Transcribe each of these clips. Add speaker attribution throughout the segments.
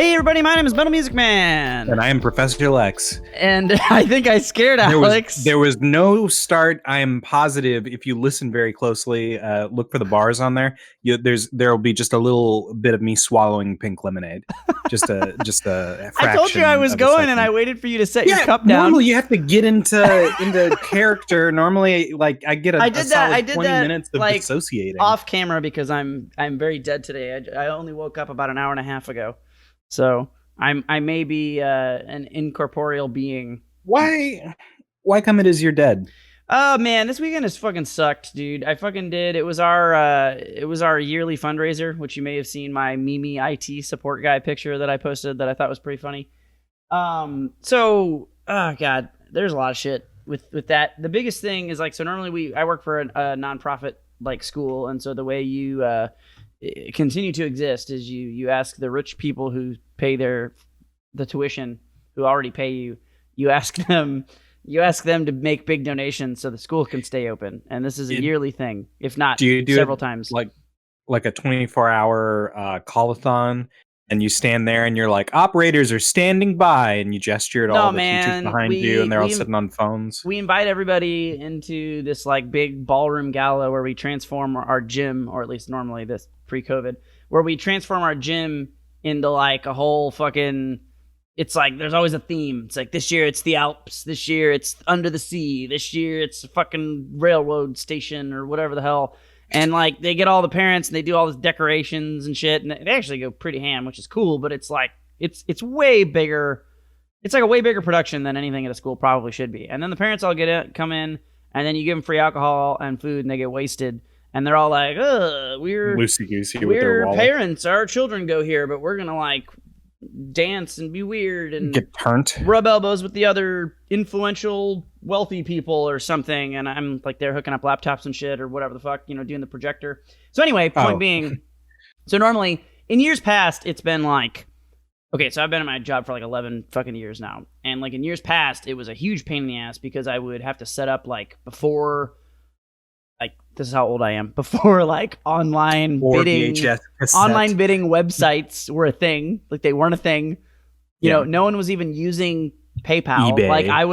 Speaker 1: Hey everybody, my name is MetalMusicMan.
Speaker 2: And I am Professor Lex.
Speaker 1: And I think I scared Alex.
Speaker 2: There was no start. I am positive if you listen very closely, look for the bars on there. There'll be just a little bit of me swallowing pink lemonade. Just a fraction.
Speaker 1: I told you I was going and I waited for you to set your cup down.
Speaker 2: Normally you have to get into character. Normally, like I get a solid 20 minutes of like, dissociating.
Speaker 1: Off camera because I'm very dead today. I only woke up about an hour and a half ago. So I may be an incorporeal being.
Speaker 2: Why come it as you're dead?
Speaker 1: Oh man, this weekend has fucking sucked, dude. I fucking did. It was our yearly fundraiser, which you may have seen my Mimi IT support guy picture that I posted that I thought was pretty funny. So oh god, there's a lot of shit with that. The biggest thing is like, so normally I work for a nonprofit like school, and so the way you continue to exist is you ask the rich people who pay the tuition, who already pay you ask them to make big donations so the school can stay open, and this is a yearly thing, if not several times.
Speaker 2: Like a 24-hour call-a-thon, and you stand there and you're like, operators are standing by, and you gesture at all the teachers behind you, and they're all sitting on phones.
Speaker 1: We invite everybody into this like big ballroom gala where we transform our gym, or at least normally this pre-COVID, where we transform our gym into like a whole fucking, it's like there's always a theme. It's like this year it's the Alps, this year it's under the sea, this year it's a fucking railroad station or whatever the hell. And like they get all the parents and they do all this decorations and shit, and they actually go pretty ham, which is cool, but it's like it's way bigger. It's like a way bigger production than anything at a school probably should be. And then the parents all come in, and then you give them free alcohol and food, and they get wasted. And they're all like, we're
Speaker 2: loosey-goosey with their wallet.
Speaker 1: Parents, our children go here, but we're gonna like dance and be weird and
Speaker 2: get turned,
Speaker 1: rub elbows with the other influential wealthy people or something. And I'm like, they're hooking up laptops and shit or whatever the fuck, doing the projector. So anyway, point being, so normally in years past, it's been like, okay, so I've been at my job for like 11 fucking years now. And like in years past, it was a huge pain in the ass because I would have to set up like before, like this is how old I am, before like online bidding websites were a thing. Like they weren't a thing. You know, no one was even using PayPal.
Speaker 2: eBay.
Speaker 1: Like I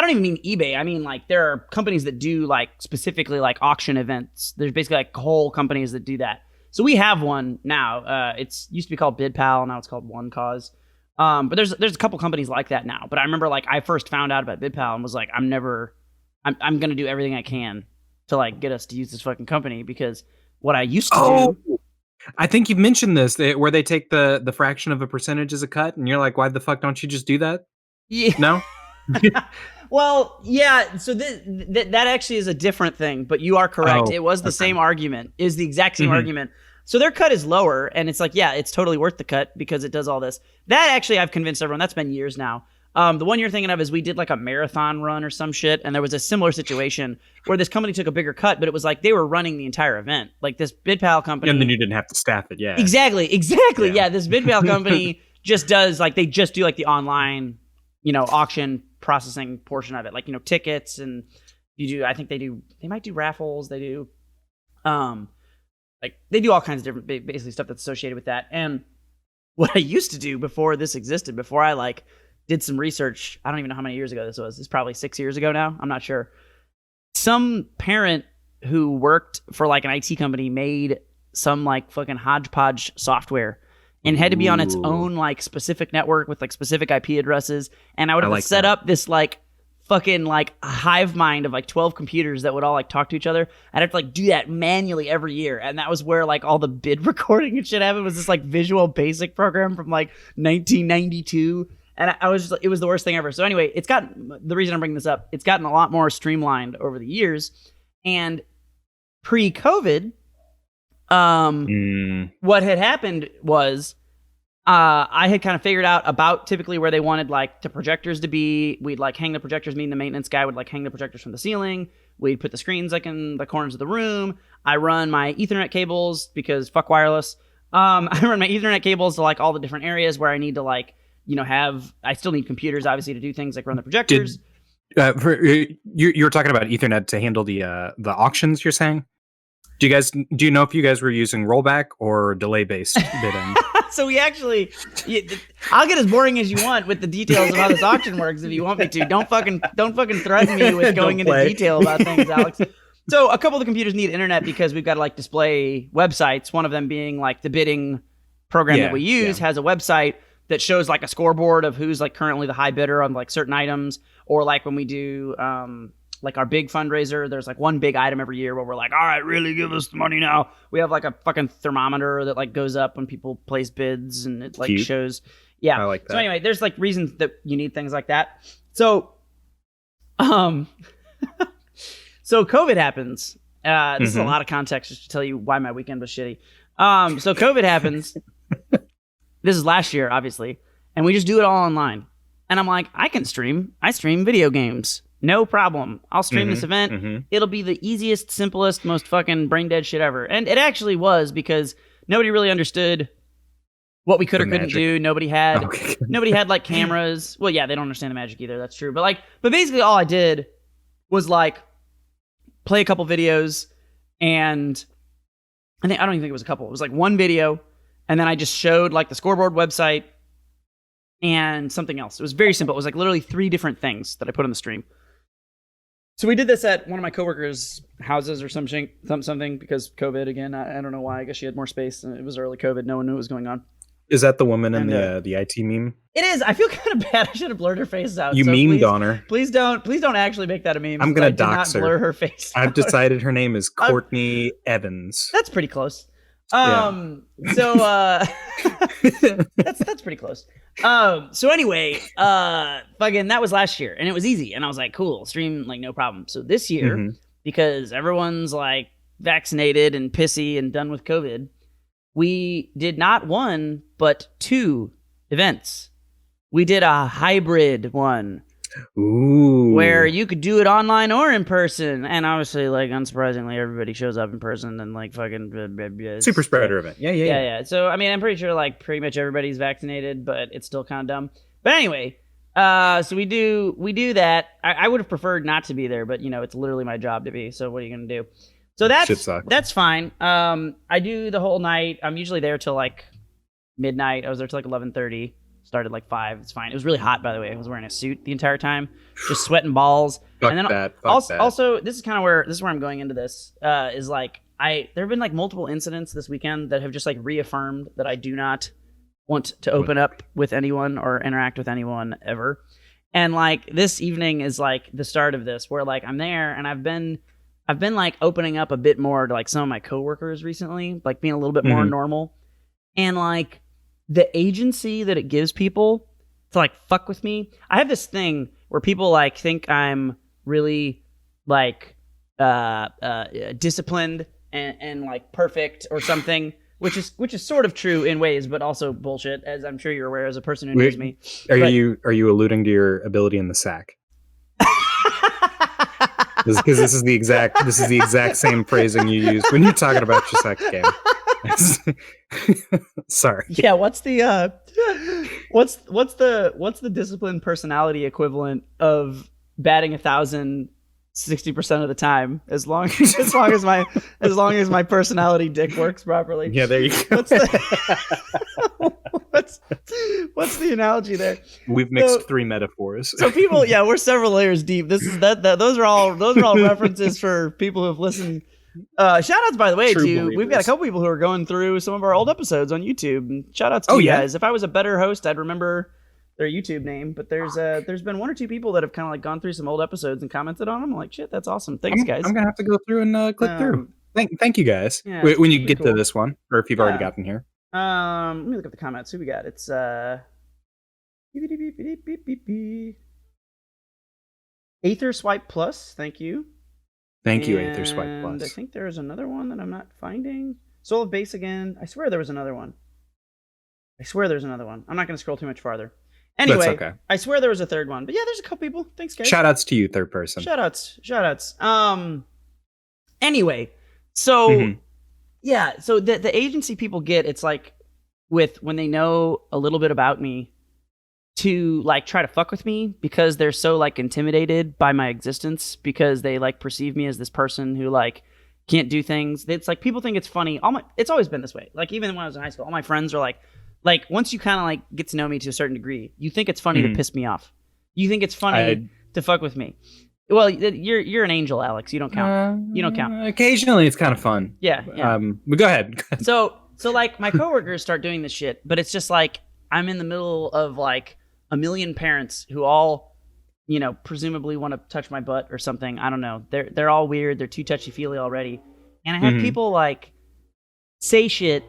Speaker 1: don't even mean eBay. I mean like there are companies that do like specifically like auction events. There's basically like whole companies that do that. So we have one now. It's used to be called BidPal. Now it's called One Cause. But there's a couple companies like that now. But I remember like I first found out about BidPal and was like, I'm going to do everything I can to like get us to use this fucking company, because what I used to do.
Speaker 2: I think you've mentioned this, where they take the fraction of a percentage as a cut, and you're like, why the fuck don't you just do that?
Speaker 1: Yeah.
Speaker 2: No?
Speaker 1: Well, yeah. So that actually is a different thing, but you are correct. It was the same argument, is the exact same argument. So their cut is lower, and it's like, yeah, it's totally worth the cut because it does all this. That actually, I've convinced everyone. That's been years now. The one you're thinking of is we did like a marathon run or some shit, and there was a similar situation where this company took a bigger cut, but it was like they were running the entire event. Like this BidPal company.
Speaker 2: And then you didn't have to staff it, yeah.
Speaker 1: Exactly. Yeah, this BidPal company just does like, they just do like the online, auction processing portion of it. Like, tickets, and I think they might do raffles. They do, like they do all kinds of different, basically stuff that's associated with that. And what I used to do before this existed, before I like did some research, I don't even know how many years ago this was. It's probably 6 years ago now. I'm not sure. Some parent who worked for like an IT company made some like fucking hodgepodge software and had to be on its own like specific network with like specific IP addresses. And I would have set up this like fucking like hive mind of like 12 computers that would all like talk to each other. I'd have to like do that manually every year. And that was where like all the bid recording and shit happened. Was this like Visual Basic program from like 1992. And it was the worst thing ever. So anyway, the reason I'm bringing this up, it's gotten a lot more streamlined over the years. And pre-COVID, what had happened was I had kind of figured out about typically where they wanted like the projectors to be. We'd like hang the projectors, me and the maintenance guy would like hang the projectors from the ceiling. We'd put the screens like in the corners of the room. I run my Ethernet cables because fuck wireless. I run my Ethernet cables to like all the different areas where I need to like, I still need computers, obviously, to do things like run the projectors.
Speaker 2: You were talking about Ethernet to handle the auctions, you're saying? Do you know if you guys were using rollback or delay-based bidding?
Speaker 1: So we actually, I'll get as boring as you want with the details of how this auction works if you want me to. Don't fucking threaten me with going into detail about things, Alex. So a couple of the computers need internet because we've got to like display websites. One of them being like the bidding program that we use has a website that shows like a scoreboard of who's like currently the high bidder on like certain items, or like when we do like our big fundraiser, there's like one big item every year where we're like, all right, really give us the money now. We have like a fucking thermometer that like goes up when people place bids, and it like shows. Yeah.
Speaker 2: I like that.
Speaker 1: So anyway, there's like reasons that you need things like that. So, so COVID happens. This is a lot of context just to tell you why my weekend was shitty. So COVID happens. This is last year, obviously, and we just do it all online. And I'm like, I stream video games. No problem. I'll stream this event. It'll be the easiest, simplest, most fucking brain dead shit ever. And it actually was, because nobody really understood what we could or couldn't do. Nobody had like cameras. Well, yeah, they don't understand the magic either. That's true. But basically all I did was like play a couple videos, and I don't even think it was a couple. It was like one video, and then I just showed like the scoreboard website and something else. It was very simple. It was like literally 3 different things that I put on the stream. So we did this at one of my coworkers' houses or something because COVID again. I don't know why. I guess she had more space, and it was early COVID. No one knew what was going on.
Speaker 2: Is that the woman in the IT meme?
Speaker 1: It is. I feel kind of bad. I should have blurred her face out.
Speaker 2: You memed on her.
Speaker 1: Please don't actually make that a meme.
Speaker 2: I'm gonna dox her.
Speaker 1: Blur her face.
Speaker 2: I've decided her name is Courtney Evans.
Speaker 1: That's pretty close. So that's pretty close. So anyway, fucking that was last year, and it was easy, and I was like, cool, stream like no problem. So this year, because everyone's like vaccinated and pissy and done with COVID, we did not 1 but 2 events. We did a hybrid one.
Speaker 2: Ooh.
Speaker 1: Where you could do it online or in person, and obviously, like, unsurprisingly, everybody shows up in person and like fucking
Speaker 2: super spreader event. Yeah.
Speaker 1: So I mean, I'm pretty sure like pretty much everybody's vaccinated, but it's still kind of dumb. But anyway, so we do that. I would have preferred not to be there, but you know, it's literally my job to be. So what are you gonna do? So that's fine. I do the whole night. I'm usually there till like midnight. I was there till like 11:30. Started like 5. It's fine. It was really hot, by the way. I was wearing a suit the entire time, just sweating balls. Also, this is where I'm going into this. Is like there have been like multiple incidents this weekend that have just like reaffirmed that I do not want to open up with anyone or interact with anyone ever. And like this evening is like the start of this, where like I'm there and I've been like opening up a bit more to like some of my coworkers recently, like being a little bit more normal, and like the agency that it gives people to like fuck with me. I have this thing where people like think I'm really like disciplined and like perfect or something, which is sort of true in ways, but also bullshit, as I'm sure you're aware as a person who knows me.
Speaker 2: Are you alluding to your ability in the sack? Because this is the exact same phrasing you use when you're talking about your sex game. Sorry.
Speaker 1: Yeah, what's the disciplined personality equivalent of batting 1,000 60% of the time, as long as my personality dick works properly?
Speaker 2: Yeah, there you go.
Speaker 1: What's the analogy there?
Speaker 2: We've mixed 3 metaphors.
Speaker 1: So people, we're several layers deep. This is that those are all references for people who've listened. Shout outs, by the way, we've got a couple people who are going through some of our old episodes on YouTube. And shout outs to you guys. If I was a better host, I'd remember their YouTube name, but there's been 1 or 2 people that have kind of like gone through some old episodes and commented on them. I'm like, shit, that's awesome. Thanks, guys.
Speaker 2: I'm gonna have to go through and click through. Thank you, guys. Yeah, when you get to this one, or if you've already gotten here.
Speaker 1: Let me look up the comments. Who we got? It's Aether Swipe Plus. Thank you.
Speaker 2: Thank you, Aether Swipe Plus.
Speaker 1: I think there's another one that I'm not finding. Soul of Base again. I swear there was another one. I'm not going to scroll too much farther. Anyway,
Speaker 2: that's okay.
Speaker 1: I swear there was a third one. But yeah, there's a couple people. Thanks, guys.
Speaker 2: Shout outs to you, third person.
Speaker 1: Shout outs. Anyway, so yeah, so the agency people get, it's like when they know a little bit about me, to like try to fuck with me because they're so like intimidated by my existence, because they like perceive me as this person who like can't do things. It's like people think it's funny. It's always been this way. Like even when I was in high school, all my friends are like like once you kind of like get to know me to a certain degree, you think it's funny to piss me off. You think it's funny to fuck with me. Well, you're an angel, Alex. You don't count. You don't count.
Speaker 2: Occasionally, it's kind of fun.
Speaker 1: Yeah.
Speaker 2: But go ahead.
Speaker 1: So like my coworkers start doing this shit, but it's just like I'm in the middle of like a million parents who all, you know, presumably want to touch my butt or something. I don't know. They're all weird. They're too touchy feely already, and I have people like say shit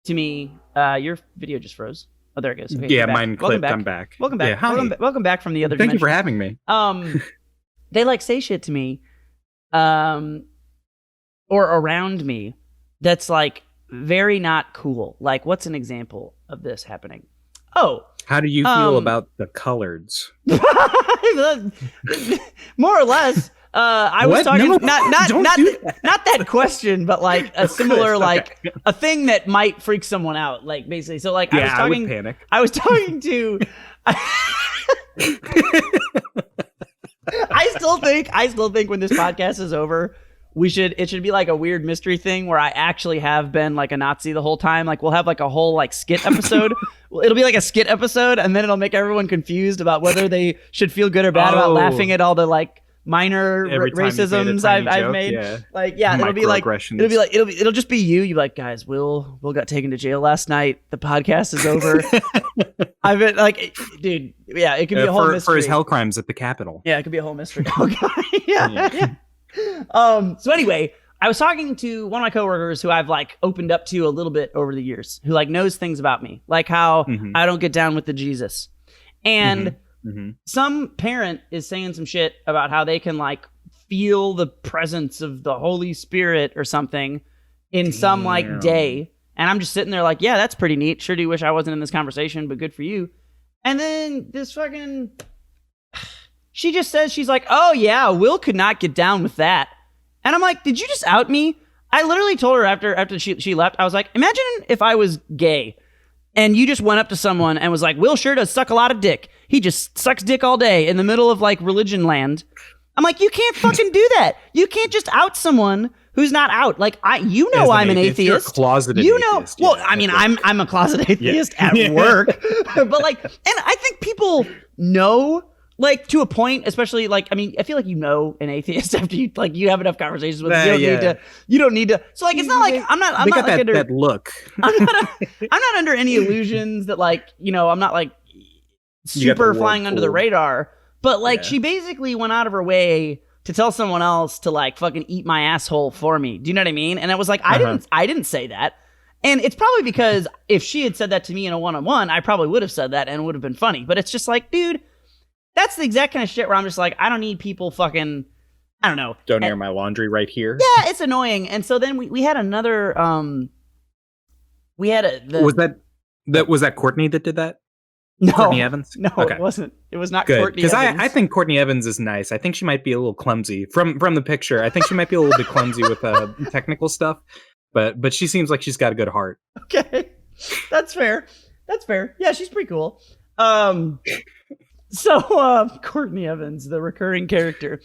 Speaker 1: to me. Your video just froze. Oh, there it goes. Okay,
Speaker 2: yeah, mine clipped. I'm back.
Speaker 1: Welcome back.
Speaker 2: Yeah, hi.
Speaker 1: Welcome back from the other.
Speaker 2: Thank
Speaker 1: dimension.
Speaker 2: you for having me.
Speaker 1: They like say shit to me, or around me. That's like very not cool. Like, what's an example of this happening? Oh,
Speaker 2: how do you feel about the coloreds?
Speaker 1: More or less. I was talking not that question, but like a similar like a thing that might freak someone out. Like basically, so like I would panic. I was talking to. I still think when this podcast is over, it should be like a weird mystery thing where I actually have been like a Nazi the whole time. Like we'll have like a whole like skit episode. It'll be like a skit episode, and then it'll make everyone confused about whether they should feel good or bad about laughing at all the like minor racisms I've made. Yeah. Like it'll be like it'll just be you. You like, guys, Will got taken to jail last night. The podcast is over. I've been like, dude, yeah, it could be a whole mystery
Speaker 2: for his hell crimes at the Capitol.
Speaker 1: Yeah, it could be a whole mystery. Okay. Yeah. So anyway, I was talking to one of my coworkers who I've like opened up to a little bit over the years, who like knows things about me, like how I don't get down with the Jesus, and some parent is saying some shit about how they can like feel the presence of the Holy Spirit or something in some like day. And I'm just sitting there like, yeah, that's pretty neat. Sure do wish I wasn't in this conversation, but good for you. And then this fucking, she just says, she's like, oh yeah, Will could not get down with that. And I'm like, did you just out me? I literally told her after she left, I was like, imagine if I was gay and you just went up to someone and was like, Will sure does suck a lot of dick. He just sucks dick all day in the middle of like religion land. I'm like, you can't fucking do that. You can't just out someone who's not out. Like I'm an atheist.
Speaker 2: You're a closeted atheist.
Speaker 1: Well, I mean, I'm a closeted atheist at work, but like, and I think people know, like to a point, especially like, I mean, I feel like you know an atheist after you have enough conversations with them. You don't need to. So like, it's not like I'm not like
Speaker 2: that look.
Speaker 1: I'm not under any illusions that like, you know, I'm not like super flying under the radar. But like, she basically went out of her way to tell someone else to like fucking eat my asshole for me. Do you know what I mean? And it was like, I didn't say that. And it's probably because if she had said that to me in a one-on-one, I probably would have said that and it would have been funny. But it's just like, dude, that's the exact kind of shit where I'm just like, I don't need people fucking, I don't know.
Speaker 2: Don't air my laundry right here.
Speaker 1: Yeah, it's annoying. And so then we had another,
Speaker 2: was that Courtney that did that?
Speaker 1: No,
Speaker 2: Courtney Evans?
Speaker 1: No, okay. It wasn't. It was not
Speaker 2: good.
Speaker 1: Courtney Evans.
Speaker 2: Because I think Courtney Evans is nice. I think she might be a little clumsy from the picture. I think she might be a little bit clumsy with technical stuff, but she seems like she's got a good heart.
Speaker 1: Okay, that's fair. Yeah, she's pretty cool. So Courtney Evans, the recurring character.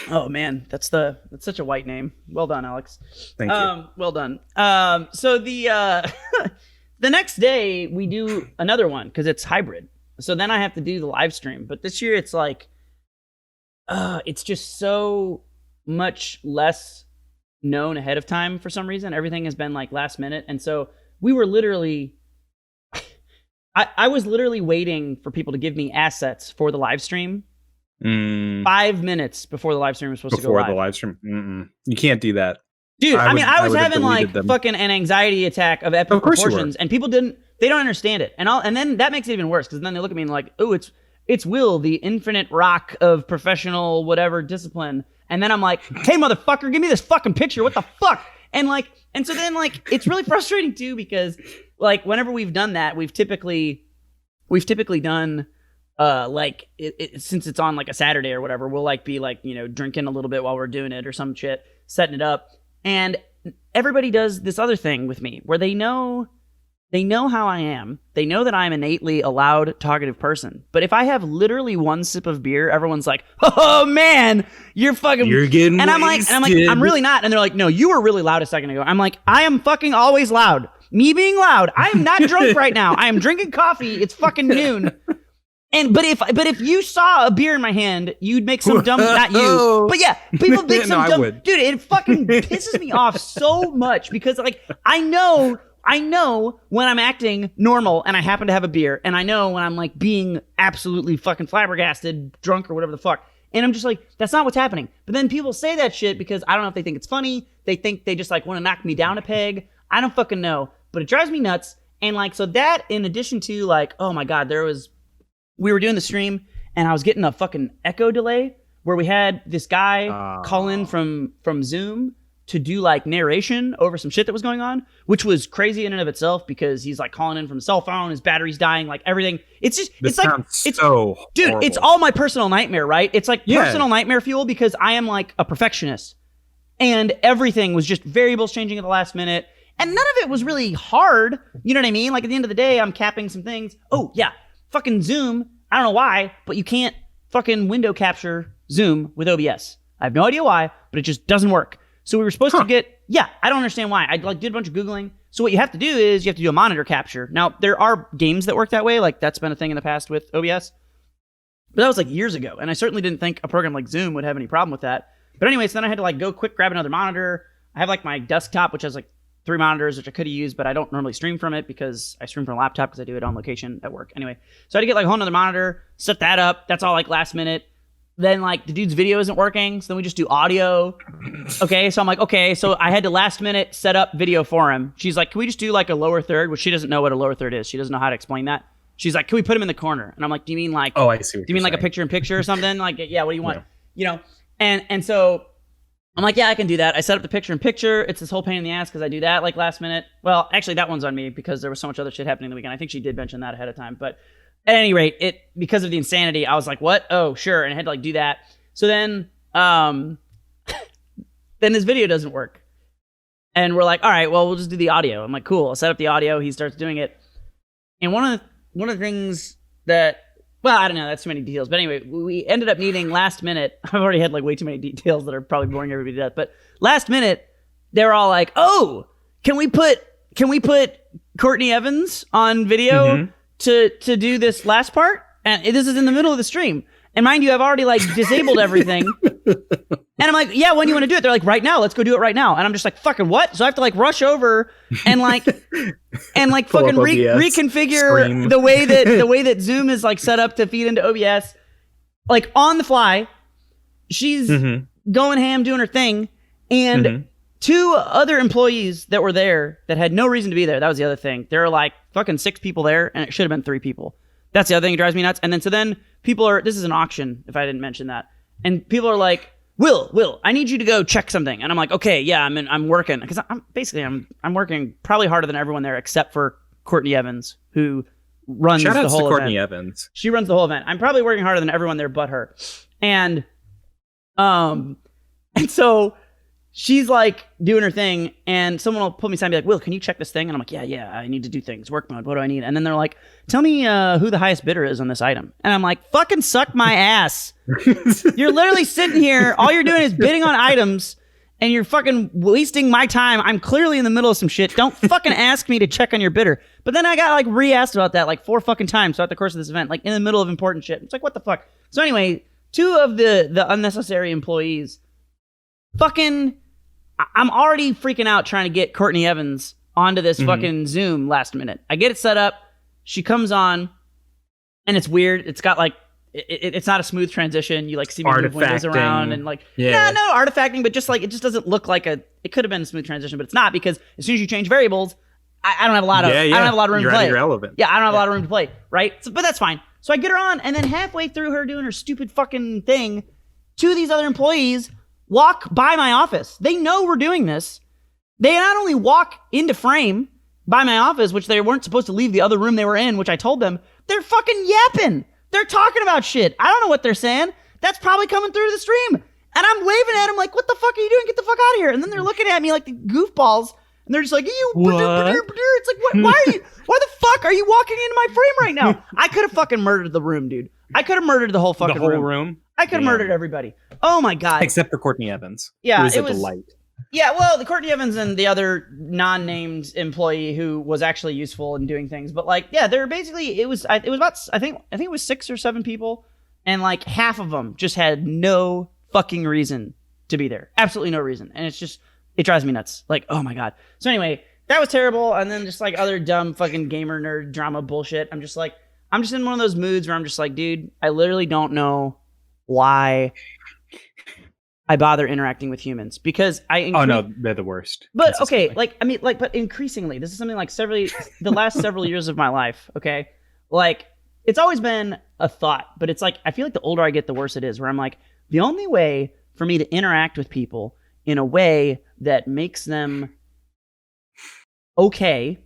Speaker 1: Oh man, that's such a white name. Well done, Alex.
Speaker 2: Thank you.
Speaker 1: Well done. So the the next day we do another one because it's hybrid. So then I have to do the live stream. But this year it's like, it's just so much less known ahead of time for some reason. Everything has been like last minute, and so we were literally. I was literally waiting for people to give me assets for the live stream 5 minutes before the live stream was supposed to go live.
Speaker 2: Before the live stream. You can't do that.
Speaker 1: Dude, I was having like fucking an anxiety attack of epic proportions, and people they don't understand it. And then that makes it even worse, because then they look at me and like, oh, it's Will, the infinite rock of professional whatever discipline. And then I'm like, hey, motherfucker, give me this fucking picture. What the fuck? And so then like, it's really frustrating too, because like whenever we've done that, we've typically done like since it's on like a Saturday or whatever, we'll like be like, you know, drinking a little bit while we're doing it or some shit, setting it up. And everybody does this other thing with me where they know how I am. They know that I'm innately a loud, talkative person. But if I have literally one sip of beer, everyone's like, "Oh man, you're getting." And I'm like, I'm really not. And they're like, "No, you were really loud a second ago." I'm like, "I am fucking always loud. Me being loud. I am not drunk right now. I am drinking coffee. It's fucking noon. But if you saw a beer in my hand, you'd make some dumb, not you, but yeah, people make some dumb, dude, it fucking pisses me off so much because like, I know when I'm acting normal and I happen to have a beer, and I know when I'm like being absolutely fucking flabbergasted, drunk or whatever the fuck. And I'm just like, that's not what's happening. But then people say that shit because I don't know if they think it's funny. They think they just like want to knock me down a peg. I don't fucking know, but it drives me nuts. And like, so that in addition to like, oh my God, we were doing the stream and I was getting a fucking echo delay where we had this guy call in from Zoom to do like narration over some shit that was going on, which was crazy in and of itself because he's like calling in from a cell phone, his battery's dying, like everything. It's just, it's like, it's so dude, horrible. It's all my personal nightmare, right? It's like personal nightmare fuel because I am like a perfectionist and everything was just variables changing at the last minute. And none of it was really hard. You know what I mean? Like at the end of the day, I'm capping some things. Oh yeah. Fucking Zoom, I don't know why, but you can't fucking window capture Zoom with OBS. I have no idea why, but it just doesn't work. So we were supposed to get, I don't understand why. I like did a bunch of Googling. So what you have to do is you have to do a monitor capture. Now, there are games that work that way. Like that's been a thing in the past with OBS. But that was like years ago. And I certainly didn't think a program like Zoom would have any problem with that. But anyways, then I had to like go quick grab another monitor. I have like my desktop, which has like 3 monitors, which I could have used, but I don't normally stream from it because I stream from a laptop because I do it on location at work. Anyway, so I had to get like a whole nother monitor, set that up. That's all like last minute. Then like the dude's video isn't working, so then we just do audio. Okay, so I'm like, okay, so I had to last minute set up video for him. She's like, can we just do like a lower third? Which she doesn't know what a lower third is. She doesn't know how to explain that. She's like, can we put him in the corner? And I'm like, do you mean like,
Speaker 2: oh, I see.
Speaker 1: Do you mean like a picture-in-picture or something? Like, yeah, what do you want? You know, and so I'm like, yeah, I can do that. I set up the picture-in-picture. It's this whole pain in the ass because I do that like last minute. Well, actually, that one's on me because there was so much other shit happening the weekend. I think she did mention that ahead of time. But at any rate, because of the insanity, I was like, what? Oh, sure. And I had to like do that. So then this video doesn't work. And we're like, all right, well, we'll just do the audio. I'm like, cool. I'll set up the audio. He starts doing it. And one of the things that, well, I don't know, that's too many details. But anyway, we ended up needing last minute. I've already had like way too many details that are probably boring everybody to death. But last minute, they're all like, oh, can we put Courtney Evans on video to do this last part? And this is in the middle of the stream. And mind you, I've already like disabled everything. And I'm like, yeah, when do you want to do it? They're like, right now, let's go do it right now. And I'm just like, fucking what? So I have to like rush over and like fucking reconfigure the way that Zoom is like set up to feed into OBS, like on the fly. She's going ham doing her thing. And 2 other employees that were there that had no reason to be there. That was the other thing. There are like fucking 6 people there and it should have been 3 people. That's the other thing that drives me nuts. And then people are, this is an auction, if I didn't mention that. And people are like, Will, I need you to go check something. And I'm like, okay, yeah, I'm working. Because I'm working probably harder than everyone there except for Courtney Evans, who runs the whole event. Shout out to Courtney Evans. She runs the whole event. I'm probably working harder than everyone there but her. And so she's like doing her thing, and someone will pull me aside and be like, Will, can you check this thing? And I'm like, yeah, I need to do things. Work mode, what do I need? And then they're like, tell me who the highest bidder is on this item. And I'm like, fucking suck my ass. You're literally sitting here, all you're doing is bidding on items, and you're fucking wasting my time. I'm clearly in the middle of some shit. Don't fucking ask me to check on your bidder. But then I got like re-asked about that like 4 fucking times throughout the course of this event, like in the middle of important shit. It's like, what the fuck? So anyway, 2 of the unnecessary employees fucking... I'm already freaking out trying to get Courtney Evans onto this fucking Zoom last minute. I get it set up. She comes on, and it's weird. It's got like, it's not a smooth transition. You like see me move windows around and like, no artifacting, but just like, it just doesn't look like it could have been a smooth transition, but it's not because as soon as you change variables, I don't have a lot of, I don't have a lot of room to play. Irrelevant. Yeah, I don't have a lot of room to play, right? So, but that's fine. So I get her on, and then halfway through her doing her stupid fucking thing, 2 of these other employees walk by my office. They know we're doing this. They not only walk into frame by my office, which they weren't supposed to leave the other room they were in, which I told them, they're fucking yapping. They're talking about shit. I don't know what they're saying. That's probably coming through the stream. And I'm waving at them like, what the fuck are you doing? Get the fuck out of here. And then they're looking at me like the goofballs. And they're just like, what? It's like, what? Why the fuck are you walking into my frame right now? I could have fucking murdered the room, dude. I could have murdered the whole fucking room. I could have murdered everybody. Oh my God.
Speaker 2: Except for Courtney Evans.
Speaker 1: Yeah,
Speaker 2: it was a delight.
Speaker 1: Yeah, well, the Courtney Evans and the other non-named employee who was actually useful in doing things, but like, yeah, they're basically it was about I think it was 6 or 7 people, and like half of them just had no fucking reason to be there, absolutely no reason, and it drives me nuts. Like, oh my god. So anyway, that was terrible, and then just like other dumb fucking gamer nerd drama bullshit. I'm just in one of those moods where I'm just like, dude, I literally don't know why I bother interacting with humans because
Speaker 2: oh no, they're the worst.
Speaker 1: But okay, but increasingly, this is something like the last several years of my life. Okay, like it's always been a thought, but it's like I feel like the older I get, the worse it is. Where I'm like, the only way for me to interact with people in a way that makes them okay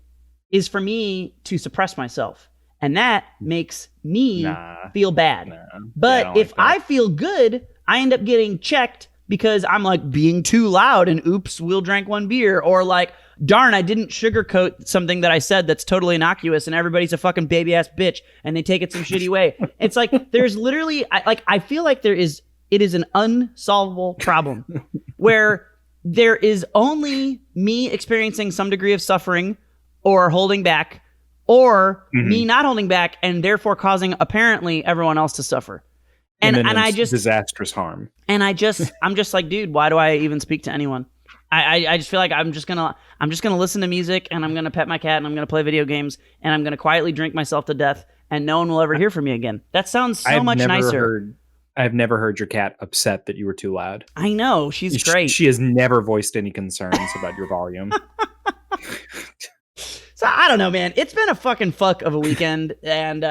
Speaker 1: is for me to suppress myself, and that makes me feel bad. But if I feel good, I end up getting checked because I'm like being too loud and oops, Will drank 1 beer, or like, darn, I didn't sugarcoat something that I said that's totally innocuous and everybody's a fucking baby ass bitch and they take it some shitty way. It's like there's literally I feel like it is an unsolvable problem where there is only me experiencing some degree of suffering or holding back, or me not holding back and therefore causing apparently everyone else to suffer. And I just
Speaker 2: disastrous harm.
Speaker 1: And I'm just like, dude, why do I even speak to anyone? I just feel like I'm just gonna listen to music and I'm gonna pet my cat and I'm gonna play video games and I'm gonna quietly drink myself to death and no one will ever hear from me again. That sounds so much nicer.
Speaker 2: I've never heard your cat upset that you were too loud.
Speaker 1: I know, she's great.
Speaker 2: She has never voiced any concerns about your volume.
Speaker 1: So I don't know, man. It's been a fucking fuck of a weekend, and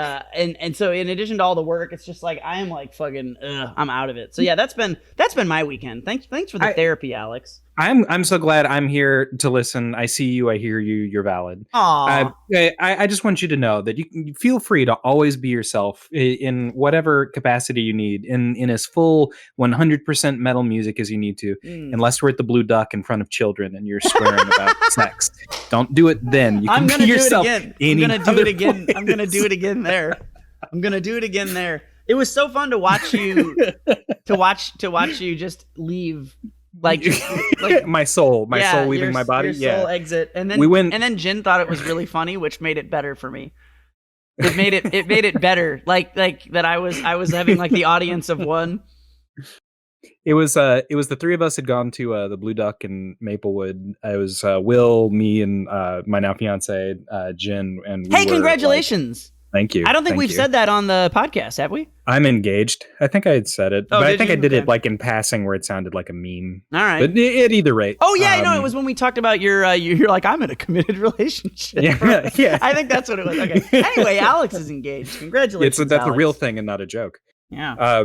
Speaker 1: so in addition to all the work, it's just like I am like fucking. I'm out of it. So yeah, that's been my weekend. Thanks for the therapy, Alex.
Speaker 2: I'm so glad I'm here to listen. I see you. I hear you. You're valid.
Speaker 1: Aww.
Speaker 2: I just want you to know that you feel free to always be yourself in whatever capacity you need, in as full 100% metal music as you need to, unless we're at the Blue Duck in front of children and you're swearing about sex. Don't do it then. You can be yourself.
Speaker 1: I'm gonna do it again. I'm gonna do it again there. I'm gonna do it again there. It was so fun to watch you you just leave. Like
Speaker 2: my soul leaving my body.
Speaker 1: Your soul exit, and then Jin thought it was really funny, which made it better for me. It made it better. Like that I was having like the audience of one.
Speaker 2: It was the three of us had gone to the Blue Duck in Maplewood. It was Will, me, and my now fiance Jin. And
Speaker 1: hey, congratulations!
Speaker 2: Thank you.
Speaker 1: I don't think we've said that on the podcast, have we?
Speaker 2: I'm engaged. I think I had said it, but I think I did it like in passing where it sounded like a meme.
Speaker 1: All right.
Speaker 2: But at either rate.
Speaker 1: Oh yeah, it was when we talked about you're like, I'm in a committed relationship.
Speaker 2: Yeah.
Speaker 1: I think that's what it was. Okay. Anyway, Alex is engaged. Congratulations.
Speaker 2: That's
Speaker 1: Alex.
Speaker 2: a real thing and not a joke.
Speaker 1: Yeah.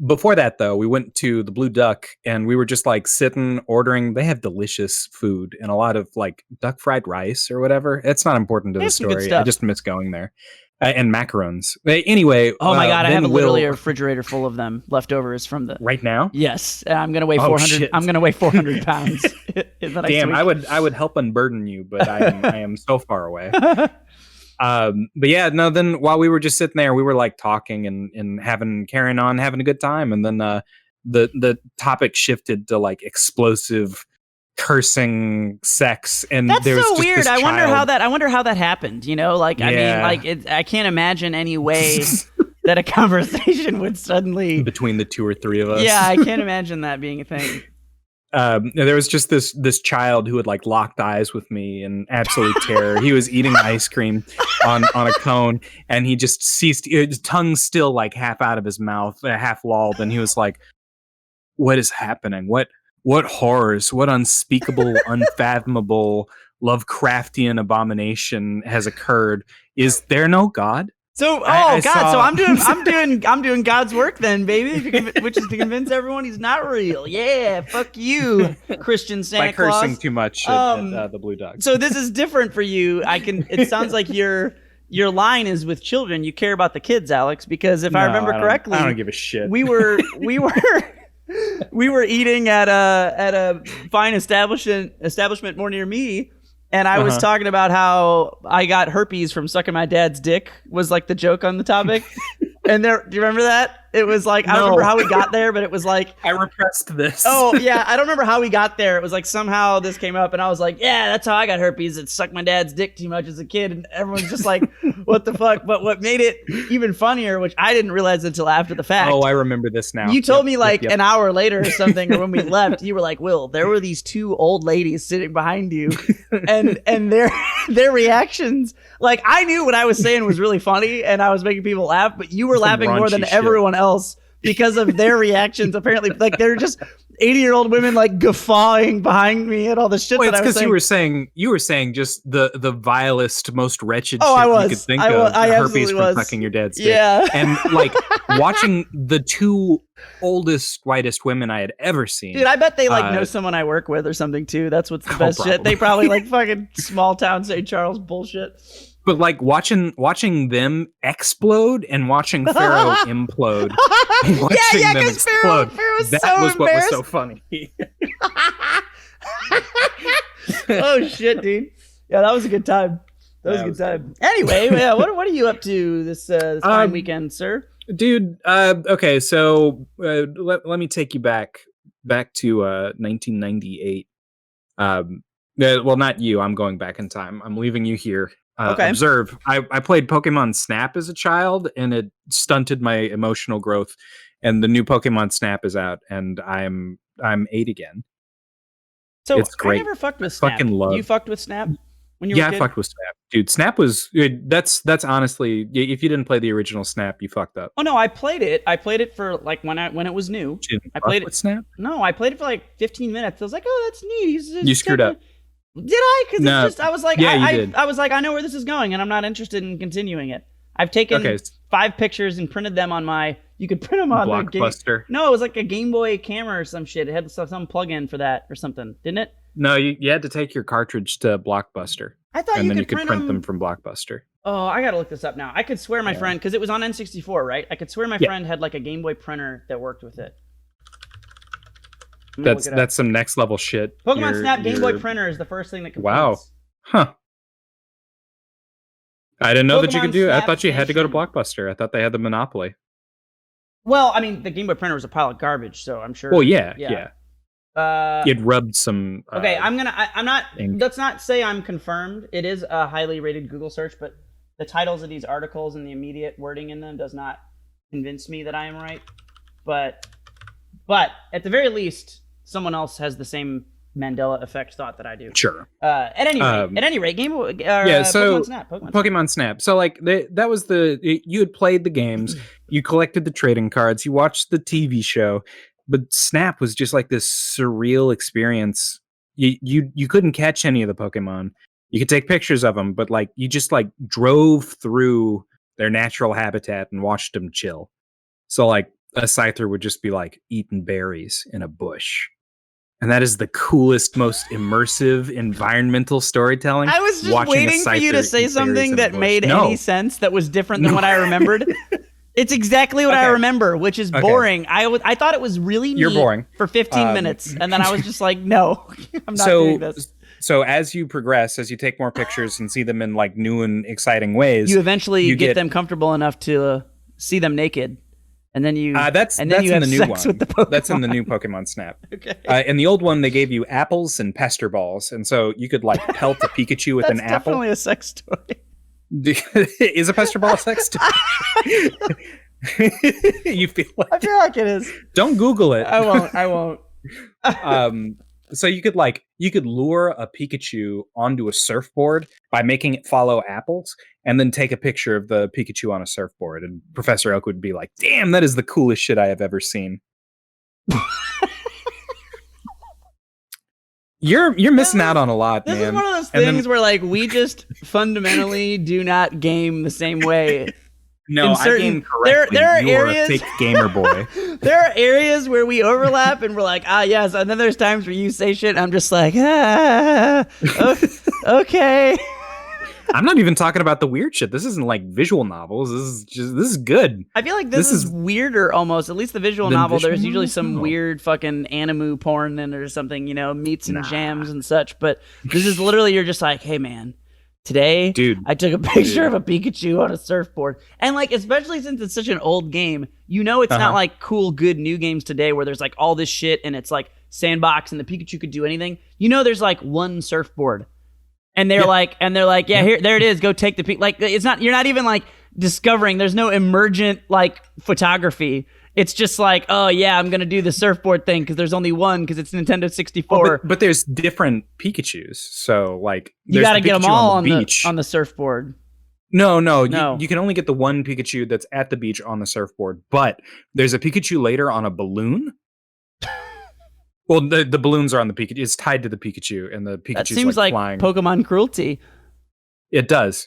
Speaker 2: Before that, though, we went to the Blue Duck and we were just like sitting, ordering. They have delicious food and a lot of like duck fried rice or whatever. It's not important to the story. I just miss going there. And macarons. Anyway.
Speaker 1: Oh my God, I have literally a refrigerator full of them leftovers from the.
Speaker 2: Right now?
Speaker 1: Yes. I'm going to weigh 400. Shit. I'm going to weigh 400 pounds.
Speaker 2: Damn, I would help unburden you, but I am so far away. But yeah, no, then while we were just sitting there, we were like talking and carrying on, having a good time. And then the topic shifted to like explosive cursing sex. And
Speaker 1: that's
Speaker 2: there's
Speaker 1: so
Speaker 2: just
Speaker 1: weird.
Speaker 2: I
Speaker 1: wonder how that happened. You know, like, I mean, like I can't imagine any way that a conversation would suddenly
Speaker 2: between the two or three of us.
Speaker 1: Yeah. I can't imagine that being a thing.
Speaker 2: There was just this child who had like locked eyes with me in absolute terror. He was eating ice cream on a cone, and he just ceased. His tongue still like half out of his mouth, half lolled, and he was like, "What is happening? What horrors? What unspeakable, unfathomable, Lovecraftian abomination has occurred? Is there no God?"
Speaker 1: So, so I'm doing God's work then, baby, which is to convince everyone he's not real. Yeah, fuck you, Christian Santa Claus.
Speaker 2: By cursing too much at the Blue Duck.
Speaker 1: So this is different for you. It sounds like your line is with children. You care about the kids, Alex, because if I remember correctly,
Speaker 2: I don't give a shit.
Speaker 1: We were eating at a fine establishment more near me. And I was talking about how I got herpes from sucking my dad's dick was like the joke on the topic. And do you remember that? It was like, I don't remember how we got there, but it was like,
Speaker 2: I repressed this.
Speaker 1: oh yeah, I don't remember how we got there. It was like somehow this came up and I was like, yeah, that's how I got herpes. It sucked my dad's dick too much as a kid. And everyone's just like, what the fuck? But what made it even funnier, which I didn't realize until after the fact.
Speaker 2: Oh, I remember this now.
Speaker 1: You told me like an hour later or something, or when we left, you were like, Will, there were these two old ladies sitting behind you and their reactions. Like, I knew what I was saying was really funny and I was making people laugh, but you were laughing more than everyone else because of their reactions. Apparently, like, they're just 80-year-old women like guffawing behind me at all the shit that I was saying.
Speaker 2: You were saying just the vilest, most wretched
Speaker 1: shit
Speaker 2: you could think of.
Speaker 1: I
Speaker 2: herpes
Speaker 1: was.
Speaker 2: from fucking your dad's dick.
Speaker 1: Yeah.
Speaker 2: And like watching the two oldest, whitest women I had ever seen.
Speaker 1: Dude, I bet they like know someone I work with or something too. That's what's the best shit. They probably like fucking small town St. Charles bullshit.
Speaker 2: But like watching them explode and watching Pharaoh implode.
Speaker 1: Yeah, because Pharaoh was
Speaker 2: that
Speaker 1: so
Speaker 2: was what was so funny.
Speaker 1: Oh shit, dude. Yeah, that was a good time. That was a good time. Anyway, yeah, what are you up to this fine weekend, sir?
Speaker 2: Dude, okay, so let me take you back to 1998. Well, not you. I'm going back in time. I'm leaving you here.
Speaker 1: Okay.
Speaker 2: Observe. I played Pokemon Snap as a child, and it stunted my emotional growth. And the new Pokemon Snap is out, and I'm 8 again.
Speaker 1: So
Speaker 2: it's great.
Speaker 1: I never fucked with Snap.
Speaker 2: Fucking love.
Speaker 1: You fucked with Snap when you were a kid?
Speaker 2: I fucked with Snap, dude. Snap was that's honestly, if you didn't play the original Snap, you fucked up.
Speaker 1: Oh no, I played it. I played it for like when it was new. I played it
Speaker 2: with Snap.
Speaker 1: No, I played it for like 15 minutes. I was like, oh, that's neat.
Speaker 2: You screwed up.
Speaker 1: Did I? Because
Speaker 2: no.
Speaker 1: it's just, I was like,
Speaker 2: yeah, you did.
Speaker 1: I was like, I know where this is going, and I'm not interested in continuing it. I've taken 5 pictures and printed them on my. You could print them on
Speaker 2: Blockbuster.
Speaker 1: No, it was like a Game Boy camera or some shit. It had some plug-in for that or something, didn't it?
Speaker 2: No, you had to take your cartridge to Blockbuster.
Speaker 1: I thought
Speaker 2: and then you could print them from Blockbuster.
Speaker 1: Oh, I gotta look this up now. I could swear my friend, because it was on N64, right? I could swear my friend had like a Game Boy printer that worked with it.
Speaker 2: That's some next level shit.
Speaker 1: Pokemon Snap Game Boy printer is the first thing that could.
Speaker 2: Wow. Huh. I didn't know that you could do it. I thought you had to go to Blockbuster. I thought they had the monopoly.
Speaker 1: Well, I mean, the Game Boy printer was a pile of garbage, so I'm sure.
Speaker 2: Well, yeah. It rubbed some.
Speaker 1: Okay, I'm not. Let's not say I'm confirmed. It is a highly rated Google search, but the titles of these articles and the immediate wording in them does not convince me that I am right. But at the very least, someone else has the same Mandela effect thought that I do.
Speaker 2: Sure.
Speaker 1: At any rate, Game Boy.
Speaker 2: So
Speaker 1: Pokemon
Speaker 2: Snap. So like that was you had played the games, you collected the trading cards, you watched the TV show, but Snap was just like this surreal experience. You couldn't catch any of the Pokemon. You could take pictures of them, but like you just like drove through their natural habitat and watched them chill. So like a Scyther would just be like eating berries in a bush. And that is the coolest, most immersive environmental storytelling.
Speaker 1: I was just waiting for you to say something that made any sense that was different than what I remembered. It's exactly what I remember, which is boring. I thought it was really neat.
Speaker 2: You're boring.
Speaker 1: For 15 minutes. And then I was just like, no, I'm not doing this.
Speaker 2: So as you progress, as you take more pictures and see them in like new and exciting ways,
Speaker 1: you eventually get them comfortable enough to see them naked. And then you
Speaker 2: that's in the new one. That's in the new Pokemon Snap.
Speaker 1: Okay.
Speaker 2: In the old one, they gave you apples and pester balls, and so you could like pelt a Pikachu with an apple.
Speaker 1: Definitely a sex toy.
Speaker 2: Is a pester ball a sex toy? You feel like?
Speaker 1: I feel like it is.
Speaker 2: Don't Google it.
Speaker 1: I won't.
Speaker 2: So you could lure a Pikachu onto a surfboard by making it follow apples, and then take a picture of the Pikachu on a surfboard. And Professor Oak would be like, "Damn, that is the coolest shit I have ever seen." You're missing out on a lot, man.
Speaker 1: This is one of those things where like we just fundamentally do not game the same way.
Speaker 2: No, I game correctly.
Speaker 1: There are
Speaker 2: You're
Speaker 1: areas,
Speaker 2: a fake gamer boy.
Speaker 1: There are areas where we overlap, and we're like, yes. And then there's times where you say shit, and I'm just like, okay.
Speaker 2: I'm not even talking about the weird shit. This isn't like visual novels. This is good.
Speaker 1: I feel like this is weirder almost. At least the visual novel, there's usually some weird fucking anime porn in it or something, meats and jams and such. But this is literally, you're just like, hey man, Today,
Speaker 2: Dude.
Speaker 1: I took a picture of a Pikachu on a surfboard. And like, especially since it's such an old game, you know it's not like cool, good new games today where there's like all this shit and it's like sandbox and the Pikachu could do anything. You know there's like one surfboard. And they're like, yeah, here, there it is. Go take the peak. Like, it's not, you're not even like discovering. There's no emergent like photography. It's just like, oh yeah, I'm gonna do the surfboard thing because there's only one because it's Nintendo 64.
Speaker 2: Well, but there's different Pikachus, so like
Speaker 1: you got to get them all
Speaker 2: on the beach.
Speaker 1: On the surfboard.
Speaker 2: No. You can only get the one Pikachu that's at the beach on the surfboard. But there's a Pikachu later on a balloon. Well, the balloons are on the Pikachu. It's tied to the Pikachu, and the Pikachu's
Speaker 1: that seems like
Speaker 2: flying.
Speaker 1: Pokemon cruelty.
Speaker 2: It does.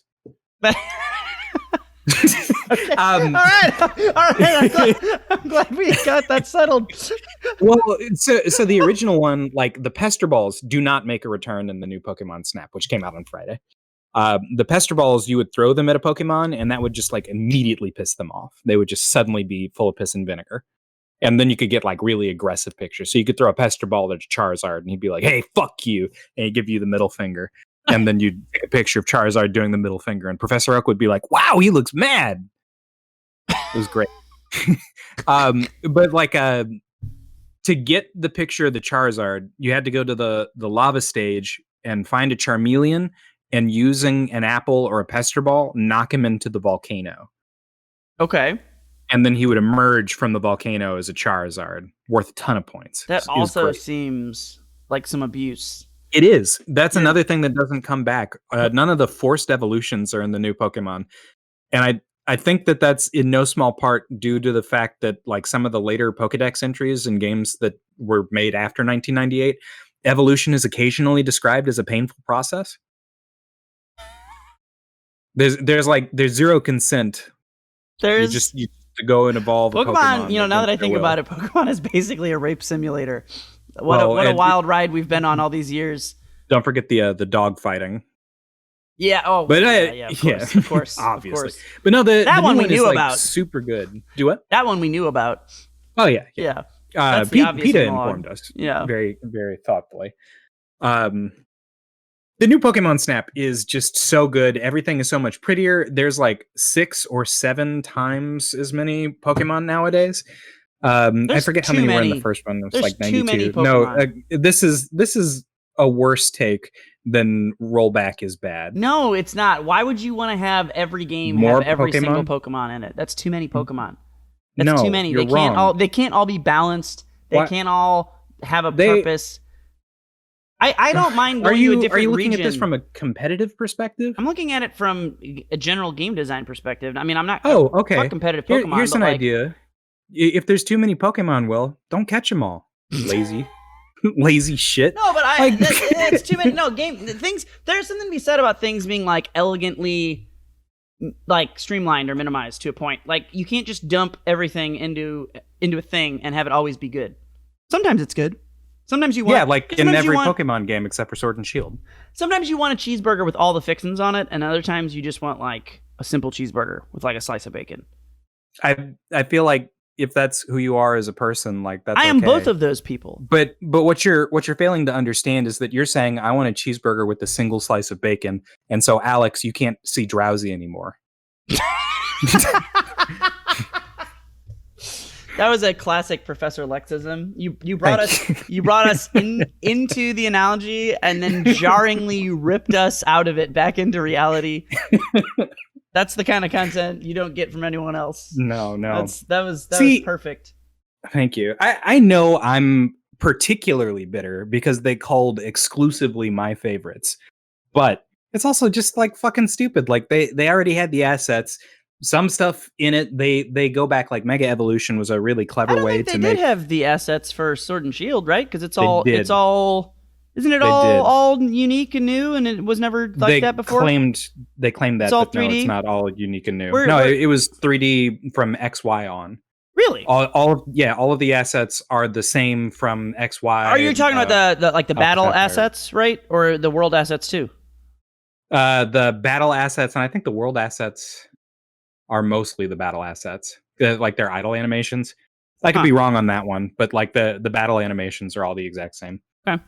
Speaker 1: Okay. All right. I'm glad we got that settled.
Speaker 2: Well, so the original one, like the Pester Balls, do not make a return in the new Pokemon Snap, which came out on Friday. The Pester Balls, you would throw them at a Pokemon, and that would just like immediately piss them off. They would just suddenly be full of piss and vinegar. And then you could get like really aggressive pictures. So you could throw a Pester Ball at Charizard, and he'd be like, "Hey, fuck you," and he'd give you the middle finger. And then you'd take a picture of Charizard doing the middle finger, and Professor Oak would be like, "Wow, he looks mad." It was great. But like to get the picture of the Charizard, you had to go to the lava stage and find a Charmeleon, and using an apple or a Pester Ball, knock him into the volcano.
Speaker 1: Okay.
Speaker 2: And then he would emerge from the volcano as a Charizard, worth a ton of points.
Speaker 1: That also seems like some abuse. It
Speaker 2: is. That's another thing that doesn't come back. None of the forced evolutions are in the new Pokemon. And I think that that's in no small part due to the fact that like some of the later Pokedex entries in games that were made after 1998, evolution is occasionally described as a painful process. There's zero consent. You just to go and evolve
Speaker 1: Pokemon, you know, now that I think about it, Pokemon is basically a rape simulator. What a wild ride we've been on all these years.
Speaker 2: Don't forget the dog fighting.
Speaker 1: Yeah. Oh,
Speaker 2: but
Speaker 1: of course,
Speaker 2: obviously.
Speaker 1: Of course.
Speaker 2: But no, that
Speaker 1: one we
Speaker 2: is,
Speaker 1: knew
Speaker 2: like,
Speaker 1: about.
Speaker 2: Super good. Do what?
Speaker 1: That one we knew about.
Speaker 2: Oh yeah. PETA informed us.
Speaker 1: Yeah.
Speaker 2: Very, very thoughtfully. The new Pokemon Snap is just so good. Everything is so much prettier. There's like 6 or 7 times as many Pokemon nowadays. I forget how many were in the first one. It was like 92.
Speaker 1: Too many Pokemon.
Speaker 2: No, this is a worse take than rollback is bad.
Speaker 1: No, it's not. Why would you want to have every game have every single Pokemon in it? That's too many Pokemon. That's too many.
Speaker 2: You're wrong.
Speaker 1: They can't all be balanced. They can't all have a purpose. I don't mind going to a different region.
Speaker 2: Are you looking at this from a competitive perspective?
Speaker 1: I'm looking at it from a general game design perspective. I mean, I'm not.
Speaker 2: Oh, okay.
Speaker 1: Fuck competitive Pokemon.
Speaker 2: Here's an idea. If there's too many Pokemon, Will, don't catch them all. Lazy. Lazy shit.
Speaker 1: No, but it's too many. No, things. There's something to be said about things being like elegantly, like streamlined or minimized to a point. Like you can't just dump everything into a thing and have it always be good. Sometimes it's good. Sometimes you want
Speaker 2: like in every Pokemon game except for Sword and Shield. Sometimes
Speaker 1: you want a cheeseburger with all the fixins on it, and other times you just want like a simple cheeseburger with like a slice of bacon.
Speaker 2: I feel like if that's who you are as a person, like that's
Speaker 1: I am both of those people.
Speaker 2: But what you're failing to understand is that you're saying I want a cheeseburger with a single slice of bacon, and so Alex, you can't see Drowsy anymore.
Speaker 1: That was a classic Professor Lexism. You brought us into the analogy, and then jarringly ripped us out of it back into reality. That's the kind of content you don't get from anyone else.
Speaker 2: No.
Speaker 1: That was perfect.
Speaker 2: Thank you. I know I'm particularly bitter because they called exclusively my favorites, but it's also just like fucking stupid. Like they already had the assets. Some stuff in it, they go back, like Mega Evolution was a really clever way to make.
Speaker 1: They did have the assets for Sword and Shield, right? Because isn't it all unique and new, and it was never like that before?
Speaker 2: They claimed that,
Speaker 1: all
Speaker 2: but
Speaker 1: 3D?
Speaker 2: No, it's not all unique and new. It was 3D from XY on.
Speaker 1: Really?
Speaker 2: All of the assets are the same from XY.
Speaker 1: Are you talking about the battle assets, right? Or the world assets too?
Speaker 2: The battle assets, and I think the world assets are mostly the battle assets, like their idle animations. I could be wrong on that one, but like the battle animations are all the exact same.
Speaker 1: Okay.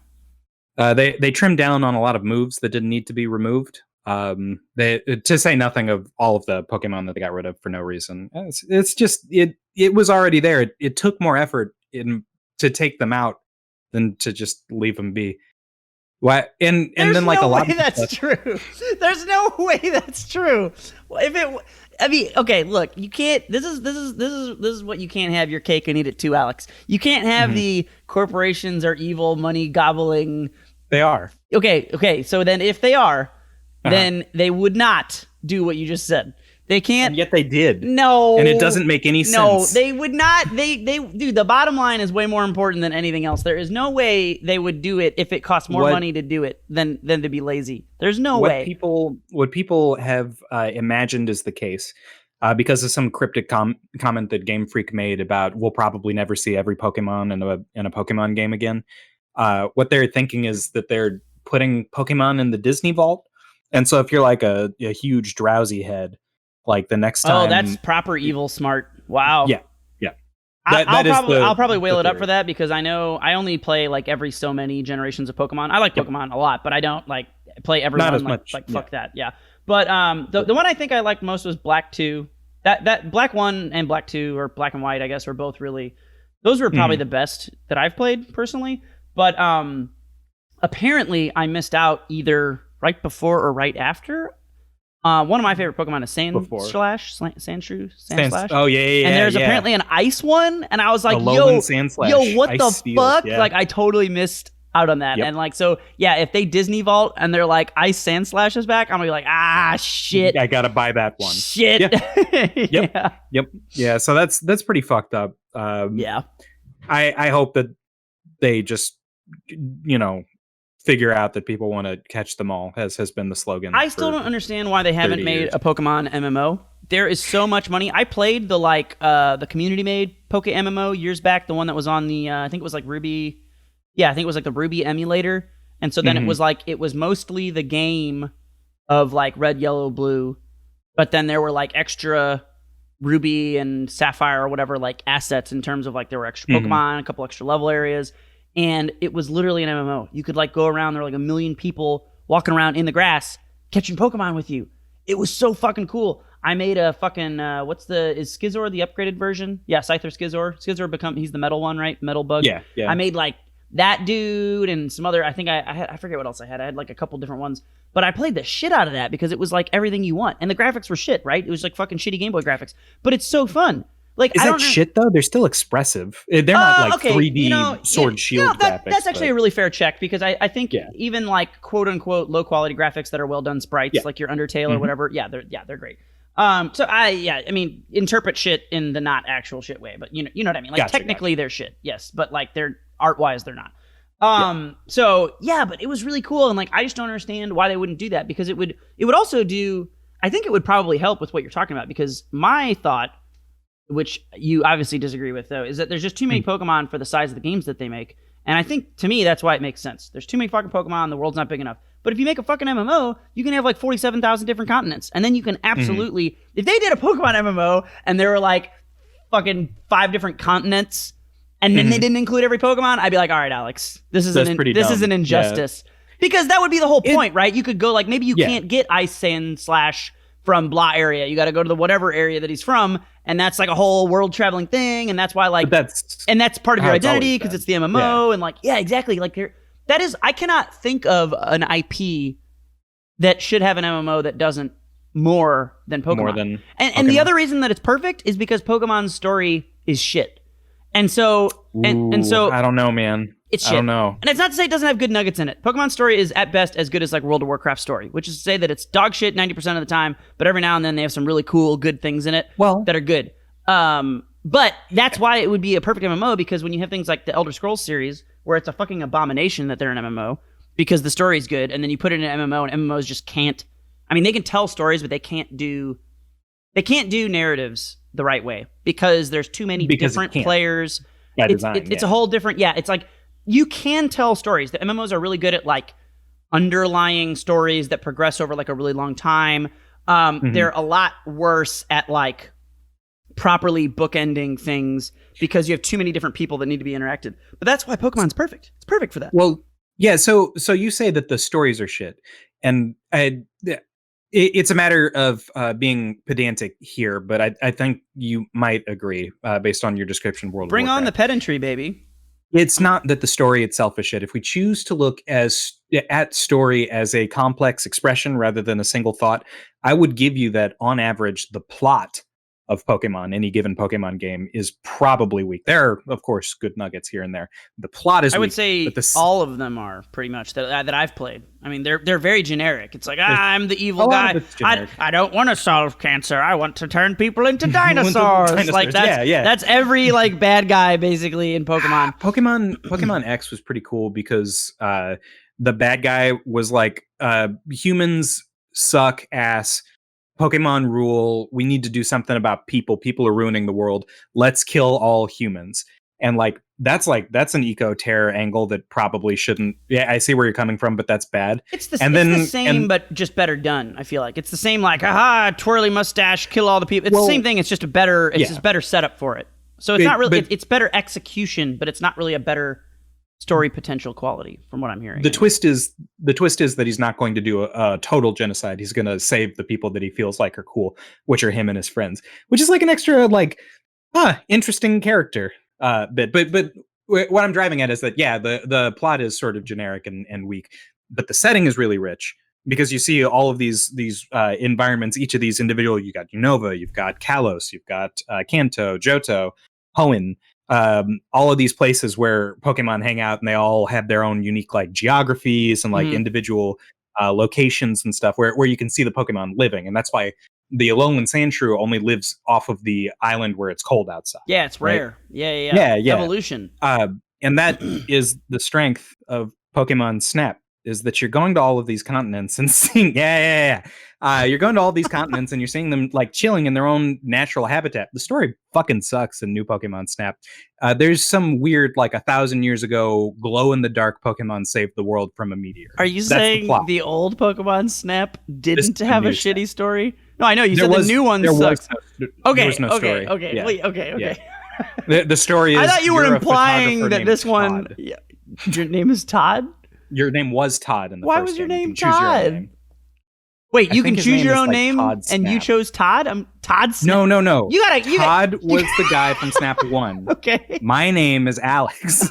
Speaker 2: They trimmed down on a lot of moves that didn't need to be removed. To say nothing of all of the Pokemon that they got rid of for no reason. It's just it was already there. It took more effort to take them out than to just leave them be. What and
Speaker 1: There's
Speaker 2: then like
Speaker 1: no
Speaker 2: a lot
Speaker 1: way
Speaker 2: of
Speaker 1: that's true. There's no way that's true. If it, I mean, okay, look, you can't. This is what you can't have your cake and eat it too, Alex. You can't have the corporations are evil, money gobbling.
Speaker 2: they are.
Speaker 1: Okay. So then, if they are, then they would not do what you just said. They can't.
Speaker 2: And yet they did.
Speaker 1: No.
Speaker 2: And it doesn't make any sense.
Speaker 1: No, they would not. Dude, the bottom line is way more important than anything else. There is no way they would do it if it costs more money to do it than to be lazy. There's no way.
Speaker 2: What people have imagined is the case because of some cryptic comment that Game Freak made about we'll probably never see every Pokemon in a Pokemon game again. What they're thinking is that they're putting Pokemon in the Disney Vault. And so if you're like a huge drowsy head, like the next time.
Speaker 1: Oh, that's proper evil smart. Wow.
Speaker 2: Yeah.
Speaker 1: I'll probably whale it up for that because I know I only play like every so many generations of Pokemon. I like Pokemon a lot, but I don't like play everyone.
Speaker 2: Not as
Speaker 1: like,
Speaker 2: much.
Speaker 1: Like fuck that. Yeah. But the one I think I liked most was Black 2. That Black 1 and Black 2 or Black and White, I guess, were both really. Those were probably the best that I've played personally. But apparently I missed out either right before or right after. One of my favorite Pokemon is Sandshrew. Sandslash.
Speaker 2: Oh yeah.
Speaker 1: And there's apparently an ice one, and I was like,
Speaker 2: Sandslash,
Speaker 1: yo, what the
Speaker 2: Steel.
Speaker 1: fuck?
Speaker 2: Yeah.
Speaker 1: Like, I totally missed out on that.
Speaker 2: Yep.
Speaker 1: And like, so yeah, if they Disney Vault and they're like Ice Sandslash is back, I'm gonna be like, shit.
Speaker 2: I gotta buy that one.
Speaker 1: Shit.
Speaker 2: Yeah. Yep. Yeah. So that's pretty fucked up.
Speaker 1: Yeah.
Speaker 2: I hope that they just figure out that people want to catch them all, has been the slogan.
Speaker 1: I still don't understand why they haven't made a Pokemon MMO. There is so much money. I played the community made Poke MMO years back, the one that was on the I think it was like Ruby. Yeah, I think it was like the Ruby emulator. And so then it was mostly the game of like Red, Yellow, Blue, but then there were like extra Ruby and Sapphire or whatever like assets in terms of like there were extra Pokemon, a couple extra level areas. And it was literally an MMO. You could like go around, there were like 1 million people walking around in the grass catching Pokemon with you. It was so fucking cool. I made a fucking is Skizor the upgraded version? Yeah, Scyther Skizor. He's the metal one, right? Metal bug.
Speaker 2: Yeah.
Speaker 1: I made like that dude and some other. I think I forget what else I had. I had like a couple different ones, but I played the shit out of that because it was like everything you want, and the graphics were shit, right? It was like fucking shitty Game Boy graphics, but it's so fun. Like,
Speaker 2: is that shit though? They're still expressive. They're not like 3D sword shield graphics.
Speaker 1: That's actually a really fair check because I think even like quote unquote low quality graphics that are well done sprites, like your Undertale or whatever, they're great. I mean, interpret shit in the not actual shit way, but you know what I mean. Like technically they're shit, yes, but like they're art wise they're not. So yeah, but it was really cool, and like I just don't understand why they wouldn't do that because it would also do. I think it would probably help with what you're talking about because my thought, which you obviously disagree with though, is that there's just too many Pokemon for the size of the games that they make. And I think, to me, that's why it makes sense. There's too many fucking Pokemon, the world's not big enough. But if you make a fucking MMO, you can have like 47,000 different continents. And then you can absolutely, if they did a Pokemon MMO and there were like fucking 5 different continents and then they didn't include every Pokemon, I'd be like, all right, Alex, this is an injustice. Yeah. Because that would be the whole point, right? You could go like, maybe you can't get Ice Sandslash from blah area. You got to go to the whatever area that he's from, and that's like a whole world traveling thing, and that's why like that's part of your identity because it's the MMO and like exactly like that is. I cannot think of an IP that should have an MMO that doesn't more than Pokemon. And the other reason that it's perfect is because Pokemon's story is shit, and so
Speaker 2: I don't know, man.
Speaker 1: It's shit.
Speaker 2: I don't know.
Speaker 1: And it's not to say it doesn't have good nuggets in it. Pokemon's story is at best as good as like World of Warcraft's story, which is to say that it's dog shit 90% of the time, but every now and then they have some really cool, good things in it that are good. But that's why it would be a perfect MMO, because when you have things like the Elder Scrolls series, where it's a fucking abomination that they're an MMO, because the story's good, and then you put it in an MMO, and MMOs just can't. I mean, they can tell stories, but they can't do narratives the right way, because there's too many different players. It's a whole different, it's like, you can tell stories. The MMOs are really good at like underlying stories that progress over like a really long time. They're a lot worse at like properly bookending things because you have too many different people that need to be interacted. But that's why Pokemon's perfect. It's perfect for that.
Speaker 2: Well, yeah. So you say that the stories are shit, and It's a matter of being pedantic here, but I think you might agree based on your description of World
Speaker 1: Bring
Speaker 2: of Warcraft.
Speaker 1: on the pedantry, baby.
Speaker 2: It's not that the story itself is shit. If we choose to look at story as a complex expression rather than a single thought, I would give you that on average, the plot of Pokemon, any given Pokemon game, is probably weak. There are, of course, good nuggets here and there. The plot is
Speaker 1: I
Speaker 2: weak.
Speaker 1: would say all of them are pretty much that I've played. I mean, they're very generic. It's like, I'm the evil guy. I don't want to solve cancer. I want to turn people into dinosaurs. Like that's every like bad guy basically in Pokemon.
Speaker 2: Pokemon X was pretty cool because the bad guy was like, humans suck ass. Pokemon rule. We need to do something about people. People are ruining the world. Let's kill all humans. And that's an eco-terror angle that probably shouldn't. Yeah, I see where you're coming from, but that's bad.
Speaker 1: It's the same, but just better done. I feel like it's the same. Like, twirly mustache, kill all the people. It's the same thing. It's just just better setup for it. So it's not really. It's better execution, but it's not really a better story potential quality from what I'm hearing.
Speaker 2: The twist is that he's not going to do a total genocide. He's going to save the people that he feels like are cool, which are him and his friends, which is like an extra interesting character bit. But what I'm driving at is that the plot is sort of generic and weak, but the setting is really rich because you see all of these environments. Each of these individual, you got Unova, you've got Kalos, you've got Kanto, Johto, Hoenn. All of these places where Pokemon hang out, and they all have their own unique like geographies and like individual locations and stuff where you can see the Pokemon living, and that's why the Alolan Sandshrew only lives off of the island where it's cold outside.
Speaker 1: Yeah, it's rare.
Speaker 2: Right? Yeah.
Speaker 1: Evolution.
Speaker 2: And that is the strength of Pokemon Snap, is that you're going to all of these continents and seeing, you're going to all these continents and you're seeing them like chilling in their own natural habitat. The story fucking sucks in New Pokemon Snap. There's some weird, like 1,000 years ago, glow in the dark Pokemon saved the world from a meteor.
Speaker 1: Are you saying the old Pokemon Snap didn't have a shitty story? No, I know you said the new one sucks.
Speaker 2: There was no story.
Speaker 1: Okay.
Speaker 2: The story is.
Speaker 1: I thought you were implying that this one. Your name is Todd?
Speaker 2: Your name was Todd in the
Speaker 1: Why
Speaker 2: first
Speaker 1: was your
Speaker 2: game.
Speaker 1: name Todd? Wait, you can choose your own name, and you chose Todd? Todd Snap?
Speaker 2: No.
Speaker 1: Todd
Speaker 2: was the guy from Snap 1.
Speaker 1: Okay.
Speaker 2: My name is Alex.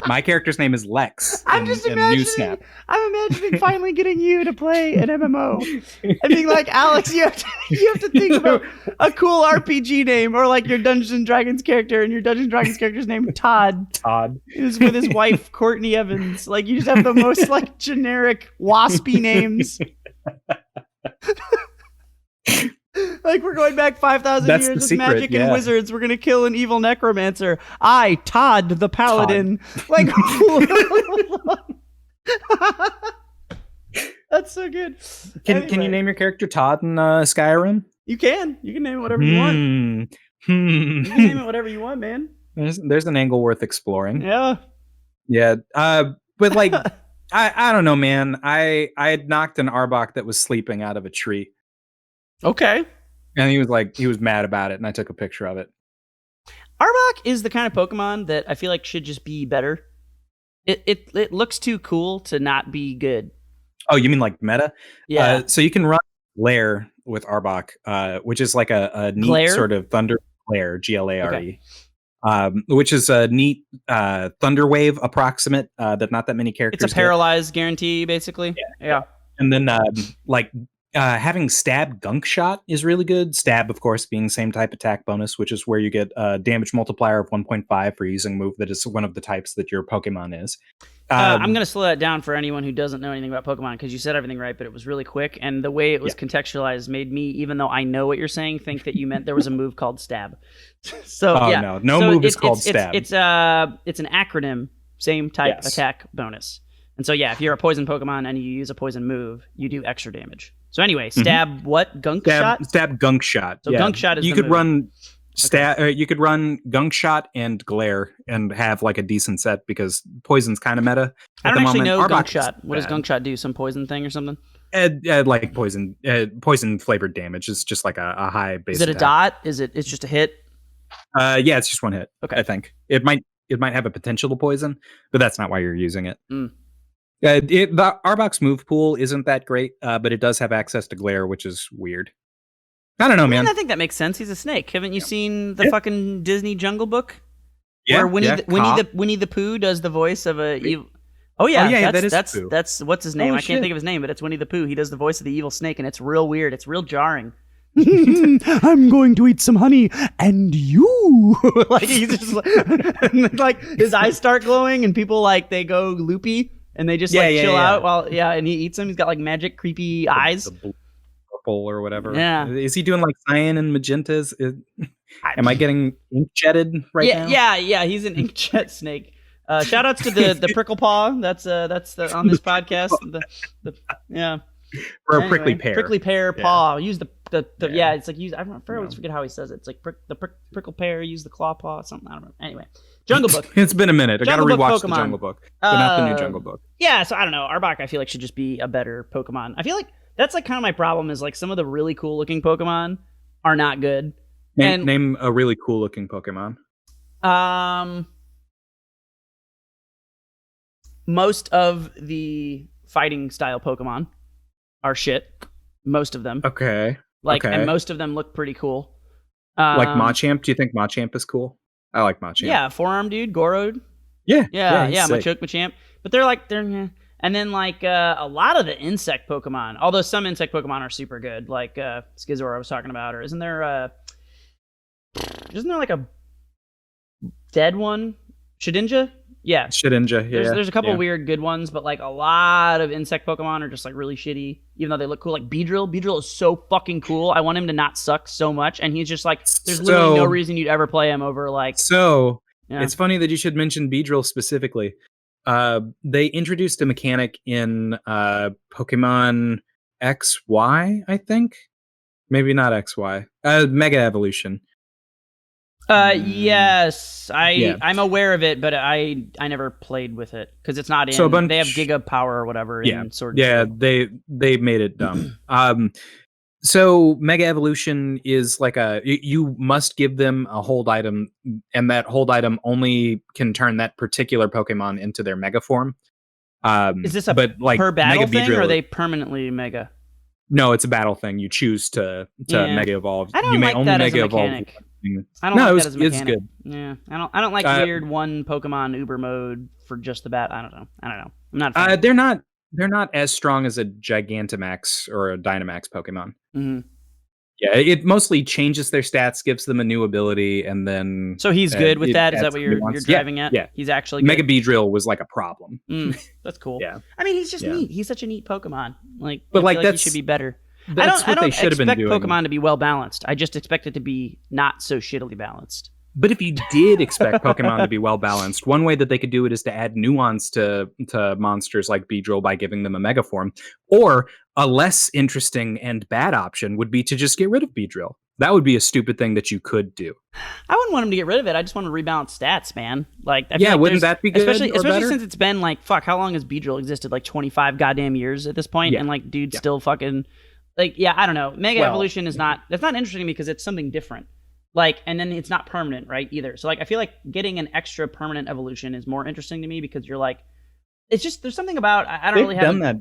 Speaker 2: My character's name is Lex.
Speaker 1: I'm imagining finally getting you to play an MMO and being like, Alex, you have to think about a cool RPG name, or like your Dungeons and Dragons character, and your Dungeons and Dragons character's name Todd.
Speaker 2: Todd
Speaker 1: is with his wife Courtney Evans. Like, you just have the most like generic waspy names. Like, we're going back 5,000 years with magic and wizards. We're gonna kill an evil necromancer. I, Todd the Paladin. Todd. Like, that's so good.
Speaker 2: Can you name your character Todd in Skyrim?
Speaker 1: You can name it whatever you want. You can name it whatever you want, man.
Speaker 2: There's an angle worth exploring.
Speaker 1: Yeah.
Speaker 2: But like, I don't know, man. I had knocked an Arbok that was sleeping out of a tree.
Speaker 1: Okay.
Speaker 2: And he was mad about it, and I took a picture of it.
Speaker 1: Arbok is the kind of Pokemon that I feel like should just be better. It looks too cool to not be good.
Speaker 2: Oh, you mean like meta?
Speaker 1: Yeah.
Speaker 2: So you can run Glare with Arbok, which is like a neat sort of thunder glare, Glare. Okay. Which is a neat thunder wave approximate that not that many characters.
Speaker 1: It's a paralyzed guarantee, basically. Yeah.
Speaker 2: And then having Stab Gunk Shot is really good. Stab, of course, being same type attack bonus, which is where you get a damage multiplier of 1.5 for using a move that is one of the types that your Pokemon is.
Speaker 1: I'm going to slow that down for anyone who doesn't know anything about Pokemon, because you said everything right, but it was really quick. And the way it was contextualized made me, even though I know what you're saying, think that you meant there was a move called Stab.
Speaker 2: No move is called Stab.
Speaker 1: It's an acronym, same type attack bonus. And so, if you're a poison Pokemon and you use a poison move, you do extra damage. So anyway, Stab what? Gunk Shot?
Speaker 2: Stab Gunk Shot.
Speaker 1: So Gunk Shot is
Speaker 2: you could run you could run Gunk Shot and Glare and have like a decent set, because poison's kind of meta.
Speaker 1: I don't actually know Gunk Shot. What does Gunk Shot do? Some poison thing or something?
Speaker 2: Like poison flavored damage. It's just like a high base.
Speaker 1: Is it a dot? It's just a hit?
Speaker 2: It's just one hit.
Speaker 1: Okay.
Speaker 2: I think it might have a potential to poison, but that's not why you're using it. The Arbok's move pool isn't that great, but it does have access to glare, which is weird. I don't know, man.
Speaker 1: I think that makes sense. He's a snake. Haven't you seen the fucking Disney Jungle Book?
Speaker 2: Yeah,
Speaker 1: Where Winnie the Pooh does the voice of a evil. Oh yeah, that's what's his name? I can't think of his name, but it's Winnie the Pooh. He does the voice of the evil snake, and it's real weird. It's real jarring. I'm going to eat some honey, and you like he's just like his eyes start glowing, and people like they go loopy, and they just chill out while and he eats them. He's got like magic creepy eyes.
Speaker 2: The purple or whatever.
Speaker 1: Yeah.
Speaker 2: Is he doing like cyan and magentas? Am I getting inkjetted now?
Speaker 1: Yeah. He's an inkjet snake. Shout outs to the prickle paw. That's on this podcast.
Speaker 2: Or a prickly pear.
Speaker 1: Prickly pear paw. Use the it's like I always forget how he says it. It's like prickle pear. Use the claw paw. Something I don't know. Anyway, Jungle Book.
Speaker 2: It's been a minute. I got to rewatch the
Speaker 1: Pokemon.
Speaker 2: Jungle Book, but not the new Jungle Book.
Speaker 1: Yeah, so I don't know. Arbok, I feel like should just be a better Pokemon. I feel like that's like kind of my problem. Is like some of the really cool looking Pokemon are not good.
Speaker 2: Name a really cool looking Pokemon.
Speaker 1: Most of the fighting style Pokemon are shit. Most of them.
Speaker 2: Okay.
Speaker 1: And most of them look pretty cool.
Speaker 2: Like Machamp? Do you think Machamp is cool? I like Machamp.
Speaker 1: Yeah, forearm dude, Gorode.
Speaker 2: Yeah.
Speaker 1: Machamp. But they're and then like a lot of the insect Pokemon, although some insect Pokemon are super good, like Skizor I was talking about, or isn't there like a dead one? Shedinja? Yeah.
Speaker 2: Shedinja, yeah.
Speaker 1: There's a couple weird good ones, but like a lot of insect Pokemon are just like really shitty, even though they look cool. Like Beedrill. Beedrill is so fucking cool. I want him to not suck so much, and he's just like, there's literally no reason you'd ever play him over like...
Speaker 2: It's funny that you should mention Beedrill specifically. They introduced a mechanic in Pokemon XY, I think? Maybe not XY. Mega Evolution.
Speaker 1: Yes, I'm aware of it, but I never played with it because it's not in. They have Giga Power or whatever. In Sword and Shield.
Speaker 2: They made it dumb. So Mega Evolution is like you must give them a hold item, and that hold item only can turn that particular Pokemon into their Mega form.
Speaker 1: Is this a per battle thing, or are they permanently Mega?
Speaker 2: No, it's a battle thing. You choose to Mega Evolve.
Speaker 1: I don't
Speaker 2: you may
Speaker 1: like
Speaker 2: only
Speaker 1: that
Speaker 2: Mega
Speaker 1: as a
Speaker 2: Evolve.
Speaker 1: mechanic. I don't like that as a mechanic.
Speaker 2: It's good.
Speaker 1: Yeah, I don't like weird one Pokemon Uber mode for just the bat. I don't know. I'm not a fan.
Speaker 2: They're not as strong as a Gigantamax or a Dynamax Pokemon.
Speaker 1: Mm-hmm.
Speaker 2: Yeah, it mostly changes their stats, gives them a new ability, and then...
Speaker 1: So he's good with that? Is that what you're driving at?
Speaker 2: Yeah.
Speaker 1: He's actually good?
Speaker 2: Mega Beedrill was like a problem.
Speaker 1: That's cool.
Speaker 2: Yeah.
Speaker 1: I mean, he's just neat. He's such a neat Pokemon. Like,
Speaker 2: but
Speaker 1: I feel like he should be better. I don't expect Pokemon to be well balanced. I just expect it to be not so shittily balanced.
Speaker 2: But if you did expect Pokemon to be well balanced, one way that they could do it is to add nuance to monsters like Beedrill by giving them a Mega form. Or a less interesting and bad option would be to just get rid of Beedrill. That would be a stupid thing that you could do.
Speaker 1: I wouldn't want him to get rid of it. I just want to rebalance stats, man. Like,
Speaker 2: wouldn't that be good?
Speaker 1: Especially since it's been like, how long has Beedrill existed? Like 25 goddamn years at this point, and like, dude, still fucking. Like, I don't know. Mega Evolution is not interesting to me because it's something different. Like, and then it's not permanent, right, either. So, like, I feel like getting an extra permanent evolution is more interesting to me because you're like, it's just, there's something about, I don't really have...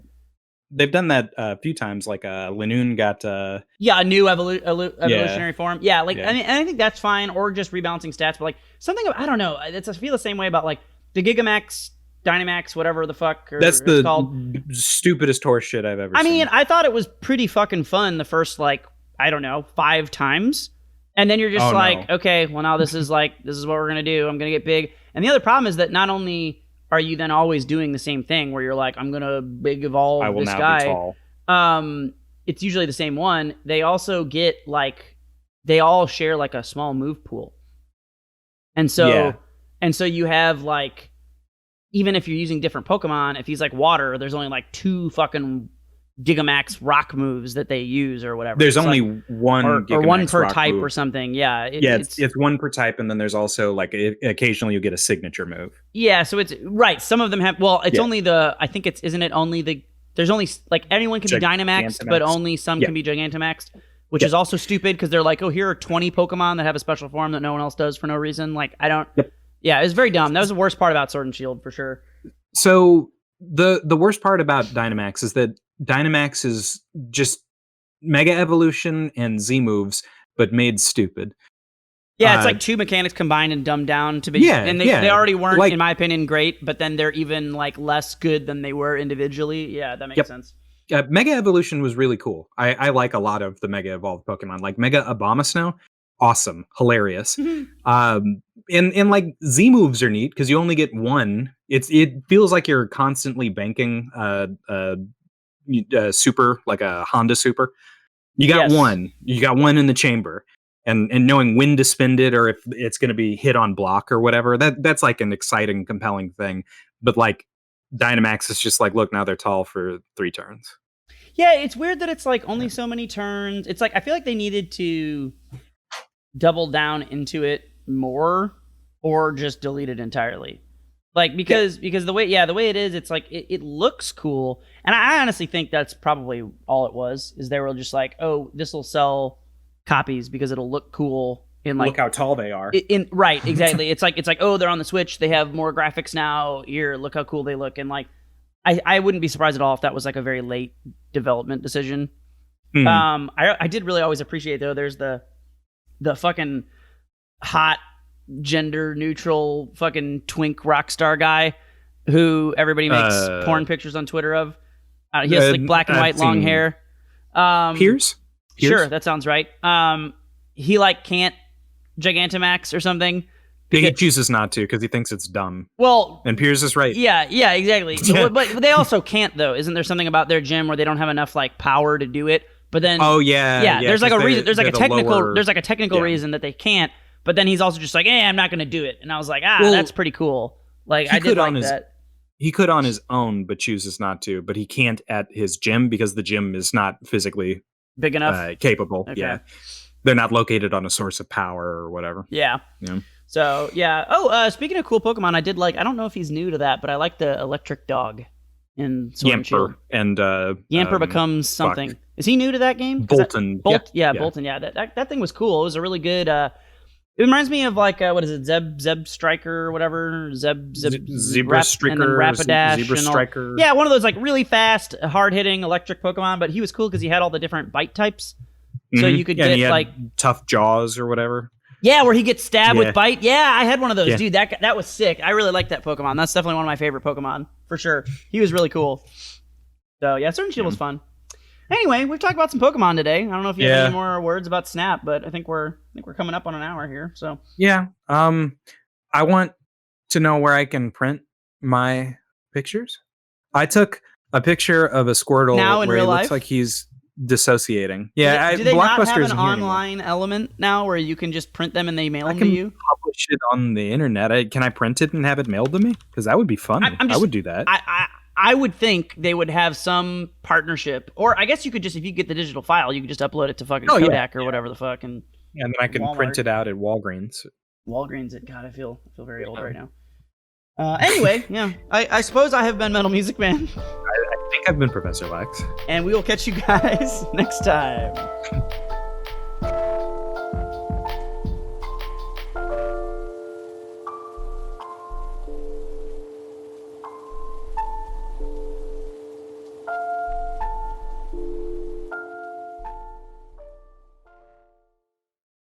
Speaker 2: They've done that a few times, like Linoone got...
Speaker 1: a new evolutionary form. Yeah, like, I mean, and I think that's fine, or just rebalancing stats, but like, something, I don't know, I feel the same way about like, the Gigamax, Dynamax, whatever the fuck
Speaker 2: that's the
Speaker 1: called.
Speaker 2: Stupidest horse shit I've ever seen.
Speaker 1: I mean, I thought it was pretty fucking fun the first, like, I don't know, 5 times. And then you're just okay, well, now this is what we're going to do. I'm going to get big. And the other problem is that not only are you then always doing the same thing where you're like, I'm going to big evolve this guy. Be tall. It's usually the same one. They also get, like, they all share, like, a small move pool. And so you have, like, even if you're using different Pokemon, if he's like water, there's only like 2 fucking Gigamax rock moves that they use or whatever.
Speaker 2: There's only one
Speaker 1: or one per type or something. Yeah.
Speaker 2: It's one per type, and then there's also like occasionally you get a signature move.
Speaker 1: Yeah, so it's right. Some of them have. Well, it's only there's only like anyone can be Dynamaxed, but only some can be Gigantamaxed, which is also stupid because they're like, oh, here are 20 Pokemon that have a special form that no one else does for no reason. Like, I don't. Yeah, it was very dumb. That was the worst part about Sword and Shield for sure.
Speaker 2: So the worst part about Dynamax is that Dynamax is just Mega Evolution and Z moves, but made stupid.
Speaker 1: Yeah, it's like two mechanics combined and dumbed down to be. And they already weren't, like, in my opinion, great, but then they're even like less good than they were individually. Yeah, that makes sense.
Speaker 2: Mega Evolution was really cool. I like a lot of the Mega Evolved Pokemon, like Mega Abomasnow. Awesome, hilarious. And like Z moves are neat because you only get one. It feels like you're constantly banking super, like a Honda Super. You got one. You got one in the chamber. And knowing when to spend it or if it's going to be hit on block or whatever, that's like an exciting, compelling thing. But like Dynamax is just like, look, now they're tall for 3 turns.
Speaker 1: Yeah, it's weird that it's like only so many turns. It's like I feel like they needed to double down into it more or just delete it entirely. Like because the way it is, it's like it looks cool. And I honestly think that's probably all it was, is they were just like, oh, this will sell copies because it'll look cool in like,
Speaker 2: look how tall they are.
Speaker 1: Right, exactly. it's like oh, they're on the Switch, they have more graphics now. Here, look how cool they look. And like I wouldn't be surprised at all if that was like a very late development decision. I did really always appreciate though. There's the fucking hot gender neutral fucking twink rock star guy who everybody makes porn pictures on Twitter of. He has like black and white long hair.
Speaker 2: Piers?
Speaker 1: Sure, that sounds right. He like can't Gigantamax or something.
Speaker 2: He chooses not to because he thinks it's dumb.
Speaker 1: Well,
Speaker 2: and Piers is right.
Speaker 1: Yeah, exactly. But they also can't though. Isn't there something about their gym where they don't have enough like power to do it? But then there's like a reason. There's like a technical. There's like a technical reason that they can't. But then he's also just like, I'm not going to do it. And I was like, that's pretty cool. Like I did like that.
Speaker 2: He could on his own, but chooses not to. But he can't at his gym because the gym is not physically
Speaker 1: big enough,
Speaker 2: capable. Okay. Yeah, they're not located on a source of power or whatever.
Speaker 1: Yeah. So yeah. Oh, speaking of cool Pokemon, I did like. I don't know if he's new to that, but I like the electric dog in Sword and Shield.
Speaker 2: And
Speaker 1: Yamper becomes something. Fuck. Is he new to that game?
Speaker 2: Bolton.
Speaker 1: Bolton. Yeah, that thing was cool. It was a really good. It reminds me of like what is it? Zeb Striker or whatever.
Speaker 2: Zebra Striker.
Speaker 1: Rapidash.
Speaker 2: Zebra Striker.
Speaker 1: Yeah, one of those like really fast, hard hitting electric Pokemon. But he was cool because he had all the different bite types, so you could get like
Speaker 2: tough jaws or whatever.
Speaker 1: Yeah, where he gets stabbed with bite. Yeah, I had one of those, dude. That was sick. I really liked that Pokemon. That's definitely one of my favorite Pokemon for sure. He was really cool. So yeah, Sword and Shield was fun. Anyway, we've talked about some Pokemon today. I don't know if you have any more words about Snap, but I think we're coming up on an hour here. So
Speaker 2: yeah, I want to know where I can print my pictures. I took a picture of a Squirtle
Speaker 1: now in
Speaker 2: where
Speaker 1: real
Speaker 2: he
Speaker 1: life?
Speaker 2: looks like he's dissociating. Yeah,
Speaker 1: do they not have an
Speaker 2: anymore.
Speaker 1: online element now where you can just print them and they mail them to you?
Speaker 2: Publish it on the internet. Can I print it and have it mailed to me? Because that would be fun. I would do that.
Speaker 1: I would think they would have some partnership, or I guess you could just, if you get the digital file, you could just upload it to fucking Kodak or whatever the fuck, and
Speaker 2: then I can print it out at Walgreens.
Speaker 1: God, I feel very old right now. Anyway, I suppose I have been Metal Music Man.
Speaker 2: I think I've been Professor Lex,
Speaker 1: and we will catch you guys next time.